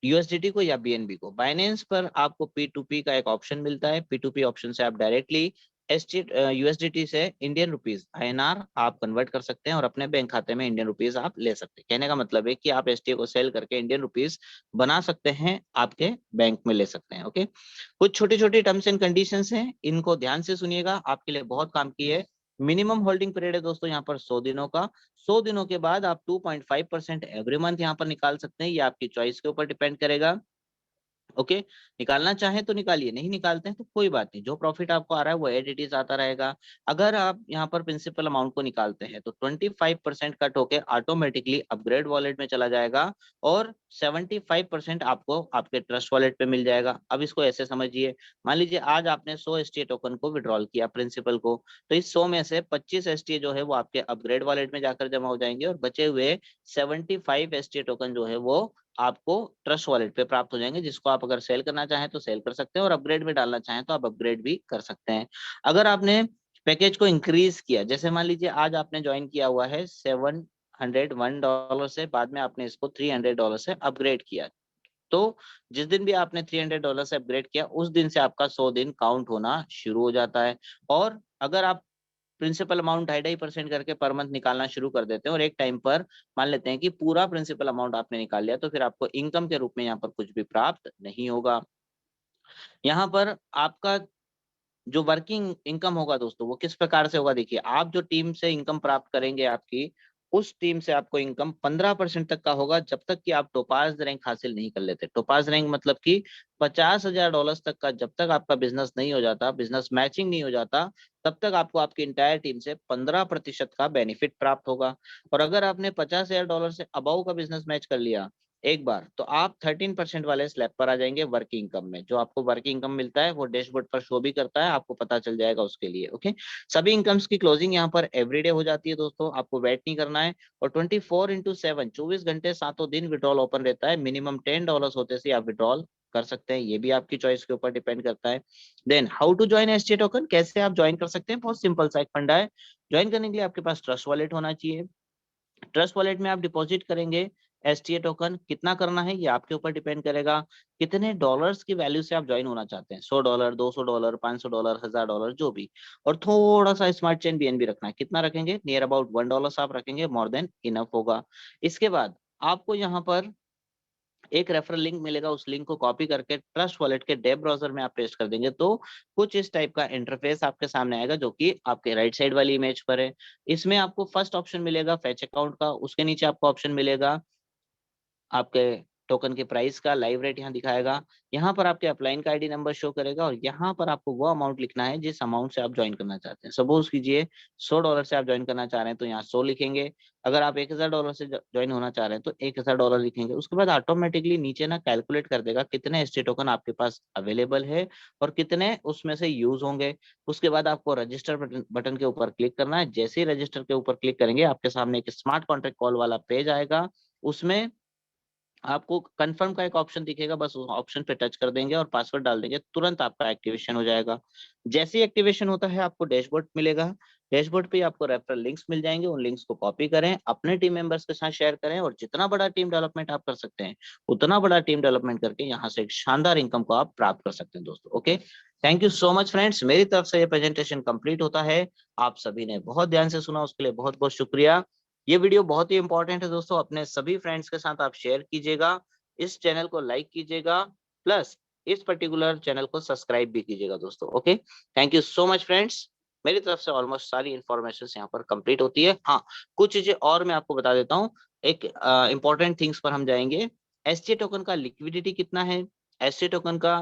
USDT को या BNB को। बाइनेंस पर आपको P2P का एक ऑप्शन मिलता है। P2P ऑप्शन से आप डायरेक्टली USDT से इंडियन रुपीज INR आप कन्वर्ट कर सकते हैं और अपने बैंक खाते में इंडियन रुपीज आप ले सकते हैं। कहने का मतलब है कि आप STA को सेल करके इंडियन रुपीज बना सकते हैं, आपके बैंक में ले सकते हैं। ओके, कुछ छोटी छोटी टर्म्स एंड कंडीशंस हैं, इनको ध्यान से सुनिएगा, आपके लिए बहुत काम की है। मिनिमम होल्डिंग पीरियड है दोस्तों यहाँ पर 100 दिनों का। 100 दिनों के बाद आप 2.5% एवरी मंथ यहाँ पर निकाल सकते हैं। ये आपकी चॉइस के ऊपर डिपेंड करेगा। ओके, निकालना चाहें तो निकालिए, नहीं निकालते हैं तो कोई बात नहीं, जो प्रॉफिट आपको आ रहा है वो एज इट इज आता रहेगा। अगर आप यहाँ पर प्रिंसिपल अमाउंट को निकालते हैं तो 25% कट होके ऑटोमेटिकली अपग्रेड वॉलेट में चला जाएगा, और 75% आपको आपके ट्रस्ट वॉलेट पे मिल जाएगा। अब इसको ऐसे समझिए, मान लीजिए आज आपने 100 STA टोकन को विड्रॉल किया प्रिंसिपल को, तो इस 100 में से 25 STA जो है वो आपके अपग्रेड वॉलेट में जाकर जमा हो जाएंगे, और बचे हुए 75 STA टोकन जो है वो आपको ट्रस्ट वॉलेट पे प्राप्त हो जाएंगे, जिसको आप अगर सेल करना चाहें तो सेल कर सकते हैं, और अपग्रेड में डालना चाहें तो आप अपग्रेड भी कर सकते हैं। अगर आपने पैकेज को इंक्रीज किया, जैसे मान लीजिए आज आपने ज्वाइन किया हुआ है $701 से, बाद में आपने इसको $300 से अपग्रेड किया, तो जिस दिन भी आपने $300 से अपग्रेड किया उस दिन से आपका 100 दिन काउंट होना शुरू हो जाता है। और अगर आप प्रिंसिपल अमाउंट 2.5% करके पर मंथ निकालना शुरू कर देते हैं, और एक टाइम पर मान लेते हैं कि पूरा प्रिंसिपल अमाउंट आपने निकाल लिया, तो फिर आपको इनकम के रूप में यहाँ पर कुछ भी प्राप्त नहीं होगा। यहाँ पर आपका जो वर्किंग इनकम होगा दोस्तों वो किस प्रकार से होगा, देखिए, आप जो टीम से इनकम प्राप्त करेंगे आपकी, उस टीम से आपको इनकम 15% तक का होगा, जब तक कि आप टोपाज रैंक हासिल नहीं कर लेते। टोपाज रैंक मतलब कि $50,000 तक का जब तक आपका बिजनेस नहीं हो जाता, बिजनेस मैचिंग नहीं हो जाता, तब तक आपको आपकी इंटायर टीम से 15% का बेनिफिट प्राप्त होगा। और अगर आपने $50,000 से अबाउ का बिजनेस मैच कर लिया एक बार, तो आप 13% वाले स्लैब पर आ जाएंगे वर्किंग इनकम में। जो आपको वर्किंग इनकम मिलता है वो डैशबोर्ड पर शो भी करता है, आपको पता चल जाएगा उसके लिए। ओके, सभी इनकम्स की क्लोजिंग यहाँ पर एवरीडे हो जाती है दोस्तों, आपको वेट नहीं करना है। और 24/7 24 घंटे 7 दिन विड्रॉल ओपन रहता है। मिनिमम $10 होते से आप विड्रॉल कर सकते हैं, ये भी आपकी चॉइस के ऊपर डिपेंड करता है। Then how to join STA token, कैसे आप ज्वाइन कर सकते हैं, बहुत सिंपल सा एक फंडा है। ज्वाइन करने के लिए आपके पास ट्रस्ट वॉलेट होना चाहिए। ट्रस्ट वॉलेट में आप डिपॉजिट करेंगे STA टोकन, कितना करना है ये आपके ऊपर डिपेंड करेगा। कितने डॉलर्स की वैल्यू से आप ज्वाइन होना चाहते हैं, $100, $200, $500, $1000, जो भी। और थोड़ा सा स्मार्ट चेन BNB रखना है। कितना रखेंगे? नियर अबाउट $1 आप रखेंगे, मोर देन इनफ होगा। इसके बाद आपको यहाँ पर एक रेफरल लिंक मिलेगा, उस लिंक को कॉपी करके ट्रस्ट वॉलेट के डेब ब्राउजर में आप पेस्ट कर देंगे, तो कुछ इस टाइप का इंटरफेस आपके सामने आएगा, जो कि आपके राइट साइड वाली इमेज पर है। इसमें आपको फर्स्ट ऑप्शन मिलेगा फैच अकाउंट का, उसके नीचे आपको ऑप्शन मिलेगा आपके टोकन के प्राइस का लाइव रेट यहाँ दिखाएगा, यहाँ पर आपके अपलाइन का आईडी नंबर शो करेगा और यहाँ पर आपको वो अमाउंट लिखना है जिस अमाउंट से आप ज्वाइन करना चाहते हैं। सपोज कीजिए $100 से आप ज्वाइन करना चाह रहे हैं तो यहाँ 100 लिखेंगे। अगर आप $1000 से ज्वाइन होना चाह रहे हैं तो $1000 लिखेंगे। उसके बाद ऑटोमेटिकली नीचे ना कैलकुलेट कर देगा कितने ST टोकन आपके पास अवेलेबल है और कितने उसमें से यूज होंगे। उसके बाद आपको रजिस्टर बटन के ऊपर क्लिक करना है। जैसे ही रजिस्टर के ऊपर क्लिक करेंगे आपके सामने एक स्मार्ट कॉन्ट्रैक्ट कॉल वाला पेज आएगा, उसमें आपको कंफर्म का एक ऑप्शन दिखेगा, बस उस ऑप्शन पे टच कर देंगे और पासवर्ड डाल देंगे, तुरंत आपका एक्टिवेशन हो जाएगा। जैसे ही एक्टिवेशन होता है आपको डैशबोर्ड मिलेगा। डैशबोर्ड पे आपको रेफरल लिंक्स मिल जाएंगे, उन लिंक्स को कॉपी करें, अपने टीम मेंबर्स के साथ शेयर करें और जितना बड़ा टीम डेवलपमेंट आप कर सकते हैं उतना बड़ा टीम डेवलपमेंट करके यहाँ से एक शानदार इनकम को आप प्राप्त कर सकते हैं दोस्तों। Okay, thank you so much friends, मेरी तरफ से ये प्रेजेंटेशन कंप्लीट होता है। आप सभी ने बहुत ध्यान से सुना, उसके लिए बहुत बहुत शुक्रिया। ये वीडियो बहुत ही इंपॉर्टेंट है दोस्तों, अपने सभी फ्रेंड्स के साथ आप शेयर कीजिएगा, इस चैनल को लाइक कीजिएगा, प्लस इस पर्टिकुलर चैनल को सब्सक्राइब भी कीजिएगा दोस्तों। Okay, thank you so much friends, मेरी तरफ से ऑलमोस्ट सारी इंफॉर्मेशन यहाँ पर कंप्लीट होती है। हाँ, कुछ चीजें और मैं आपको बता देता हूँ। एक इंपॉर्टेंट थिंग्स पर हम जाएंगे। एसटी टोकन का लिक्विडिटी कितना है, एसटी टोकन का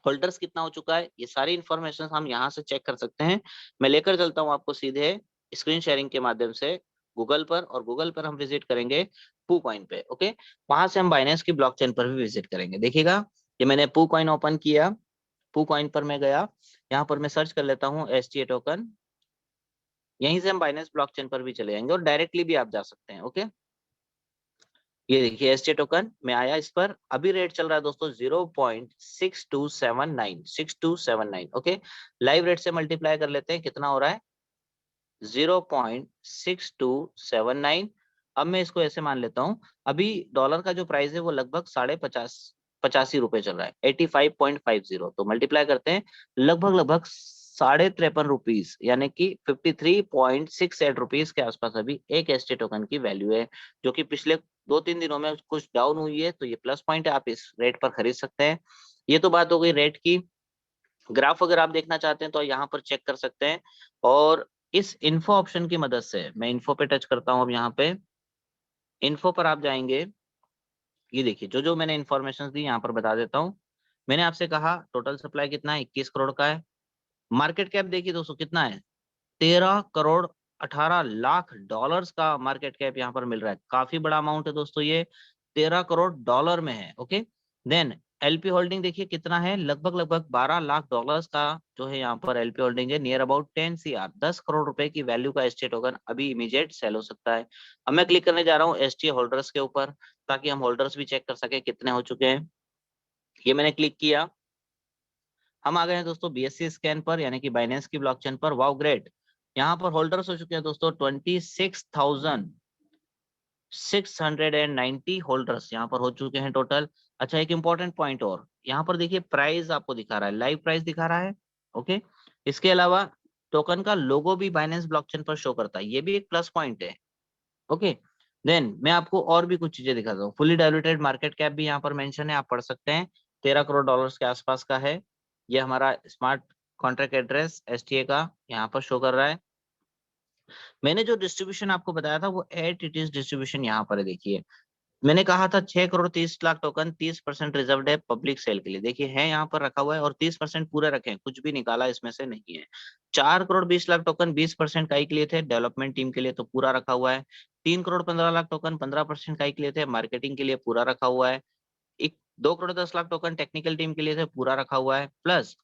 होल्डर्स कितना हो चुका है, ये सारी इंफॉर्मेशन हम यहाँ से चेक कर सकते हैं। मैं लेकर चलता हूँ आपको सीधे स्क्रीन शेयरिंग के माध्यम से गूगल पर, और गूगल पर हम विजिट करेंगे PooCoin पे। ओके, वहां से हम बाइनेंस की ब्लॉकचेन पर भी विजिट करेंगे। देखिएगा, ये मैंने PooCoin ओपन किया, PooCoin पर मैं गया, यहाँ पर मैं सर्च कर लेता हूँ STA टोकन। यहीं से हम बाइनेंस ब्लॉकचेन पर भी चले जाएंगे और डायरेक्टली भी आप जा सकते हैं। ओके, ये देखिए एसटी टोकन में आया, इस पर अभी रेट चल रहा है दोस्तों 0.6279। ओके, लाइव रेट से मल्टीप्लाई कर लेते हैं, कितना हो रहा है 0.6279। अब मैं इसको ऐसे मान लेता हूँ, अभी डॉलर का जो प्राइस है वो लगभग 85 चल रहा है, 85.50। तो मल्टीप्लाई करते हैं, लगभग 53.5 रुपीज, यानी कि 53.68 रुपीज के आसपास अभी एक एसटी टोकन की वैल्यू है, जो कि पिछले 2-3 दिनों में कुछ डाउन हुई है। तो ये प्लस पॉइंट है, आप इस रेट पर खरीद सकते हैं। ये तो बात हो गई रेट की। ग्राफ अगर आप देखना चाहते हैं तो यहाँ पर चेक कर सकते हैं, और इस इन्फो ऑप्शन की मदद से मैं इन्फो पे टच करता हूँ। अब यहाँ पे इन्फो पर आप जाएंगे, ये देखिए जो जो मैंने इन्फॉर्मेशन दी यहाँ पर बता देता हूँ। मैंने आपसे कहा टोटल सप्लाई कितना है, 21 करोड़ का है। मार्केट कैप देखिए दोस्तों कितना है, 13 करोड़ 18 लाख डॉलर्स का मार्केट कैप यहाँ पर मिल रहा है। काफी बड़ा अमाउंट है दोस्तों, ये 13 करोड़ डॉलर में है। ओके, देन एलपी होल्डिंग देखिए कितना है, लगभग 12 लाख डॉलर्स का जो है यहाँ पर एलपी होल्डिंग है, नियर अबाउट 10 CR, 10 करोड़ रुपए की वैल्यू का एसटी टोकन अभी इमीडिएट सेल हो सकता है। अब मैं क्लिक करने जा रहा हूँ एसटी होल्डर्स के ऊपर, ताकि हम होल्डर्स भी चेक कर सके कितने हो चुके हैं। ये मैंने क्लिक किया, हम आ गए हैं दोस्तों BSC स्कैन पर, यानी कि बाइनेंस की ब्लॉकचेन पर। वाओ ग्रेट, यहाँ पर होल्डर्स हो चुके हैं दोस्तों 26,690 होल्डर्स यहाँ पर हो चुके हैं टोटल। अच्छा, एक इंपॉर्टेंट पॉइंट और, यहाँ पर देखिए प्राइस आपको दिखा रहा है, लाइव प्राइस दिखा रहा है। ओके, इसके अलावा टोकन का लोगो भी बाइनेंस ब्लॉकचेन पर शो करता है, ये भी एक प्लस पॉइंट है। ओके, देन मैं आपको और भी कुछ चीजें दिखाता हूँ। फुली डायलूटेड मार्केट कैप भी यहाँ पर मेंशन है, आप पढ़ सकते हैं, 13 करोड़ डॉलर्स के आसपास का है। ये हमारा स्मार्ट कॉन्ट्रैक्ट एड्रेस STA का यहाँ पर शो कर रहा है। मैंने जो डिस्ट्रीब्यूशन आपको बताया था वो एट इट इज डिस्ट्रीब्यूशन यहाँ पर है। देखिए मैंने कहा था 6 करोड़ 30 लाख टोकन 30% रिजर्व है पब्लिक सेल के लिए, देखिए है यहाँ पर रखा हुआ है, और 30% पूरे रखे हैं, कुछ भी निकाला इसमें से नहीं है। 4 करोड़ 20 लाख टोकन 20% काई के लिए थे, डेवलपमेंट टीम के लिए, तो पूरा रखा हुआ है। 3 करोड़ 15 लाख टोकन 15% काई के लिए थे, मार्केटिंग के लिए पूरा रखा हुआ है। 2 crore 10 lakh token technical team के लिए थे, पूरा रखा हुआ है। Plus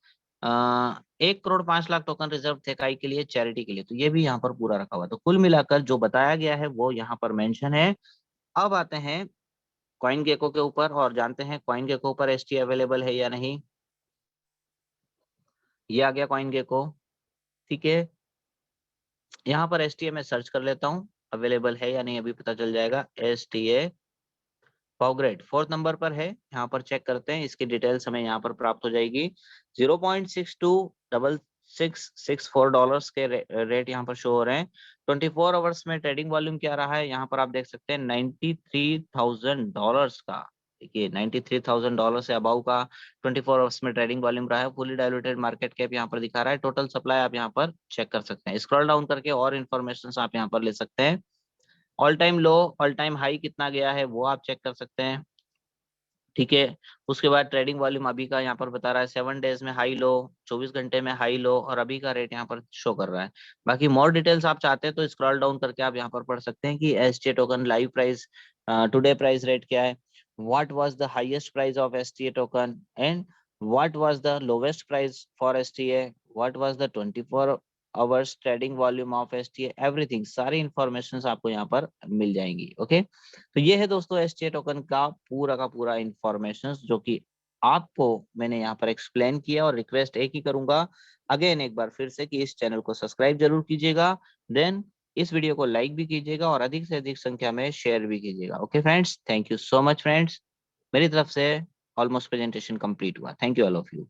1 crore 5 lakh token reserve थे काई के लिए, चैरिटी के लिए, तो ये भी यहाँ पर पूरा रखा हुआ है। तो कुल मिलाकर जो बताया गया है वो यहाँ पर मेंशन है। अब आते हैं कॉइन गेको के ऊपर और जानते हैं कॉइन गेको पर एसटी अवेलेबल है या नहीं। ये आ गया कॉइन गेको, ठीक है। यहाँ पर एसटीए में सर्च कर लेता हूँ, अवेलेबल है या नहीं अभी पता चल जाएगा। एसटीए पॉवग्रेड 4th नंबर पर है, यहाँ पर चेक करते हैं, इसकी डिटेल्स हमें यहाँ पर प्राप्त हो जाएगी। 0.626664 डॉलर्स के रेट यहाँ पर शो हो रहे हैं। 24 आवर्स में ट्रेडिंग वॉल्यूम क्या रहा है, यहाँ पर आप देख सकते हैं $93,000 का। देखिए $93,000 से अबाउ का 24 आवर्स में ट्रेडिंग वॉल्यूम रहा है। फुली डायलूटेड मार्केट कैप यहाँ पर दिखा रहा है। टोटल सप्लाई आप यहाँ पर चेक कर सकते हैं, स्क्रॉल डाउन करके और इन्फॉर्मेशन आप यहाँ पर ले सकते हैं। ऑल टाइम लो ऑल टाइम हाई कितना गया है वो आप चेक कर सकते हैं। ठीक है। उसके बाद ट्रेडिंग वॉल्यूम अभी का यहाँ पर बता रहा है 7 डेज में हाई लो, 24 घंटे में हाई लो, और अभी का रेट यहाँ पर शो कर रहा है। बाकी मोर डिटेल्स आप चाहते हैं तो स्क्रॉल डाउन करके आप यहाँ पर पढ़ सकते हैं कि STA token live price, today price rate क्या है, what was the highest price of STA token, and what was the lowest price for STA, what was the 24 hours trading volume of STA, everything, सारी information आपको यहाँ पर मिल जाएंगी। Okay, तो ये है दोस्तों एसटीए टोकन का पूरा इंफॉर्मेशन जो कि आपको मैंने यहाँ पर एक्सप्लेन किया। और रिक्वेस्ट एक ही करूंगा अगेन एक बार फिर से कि इस चैनल को सब्सक्राइब जरूर कीजिएगा, देन इस वीडियो को लाइक भी कीजिएगा और अधिक से अधिक संख्या में शेयर भी कीजिएगा। Okay friends, thank you so much friends. मेरी तरफ से ऑलमोस्ट प्रेजेंटेशन कंप्लीट हुआ। Thank you all of you.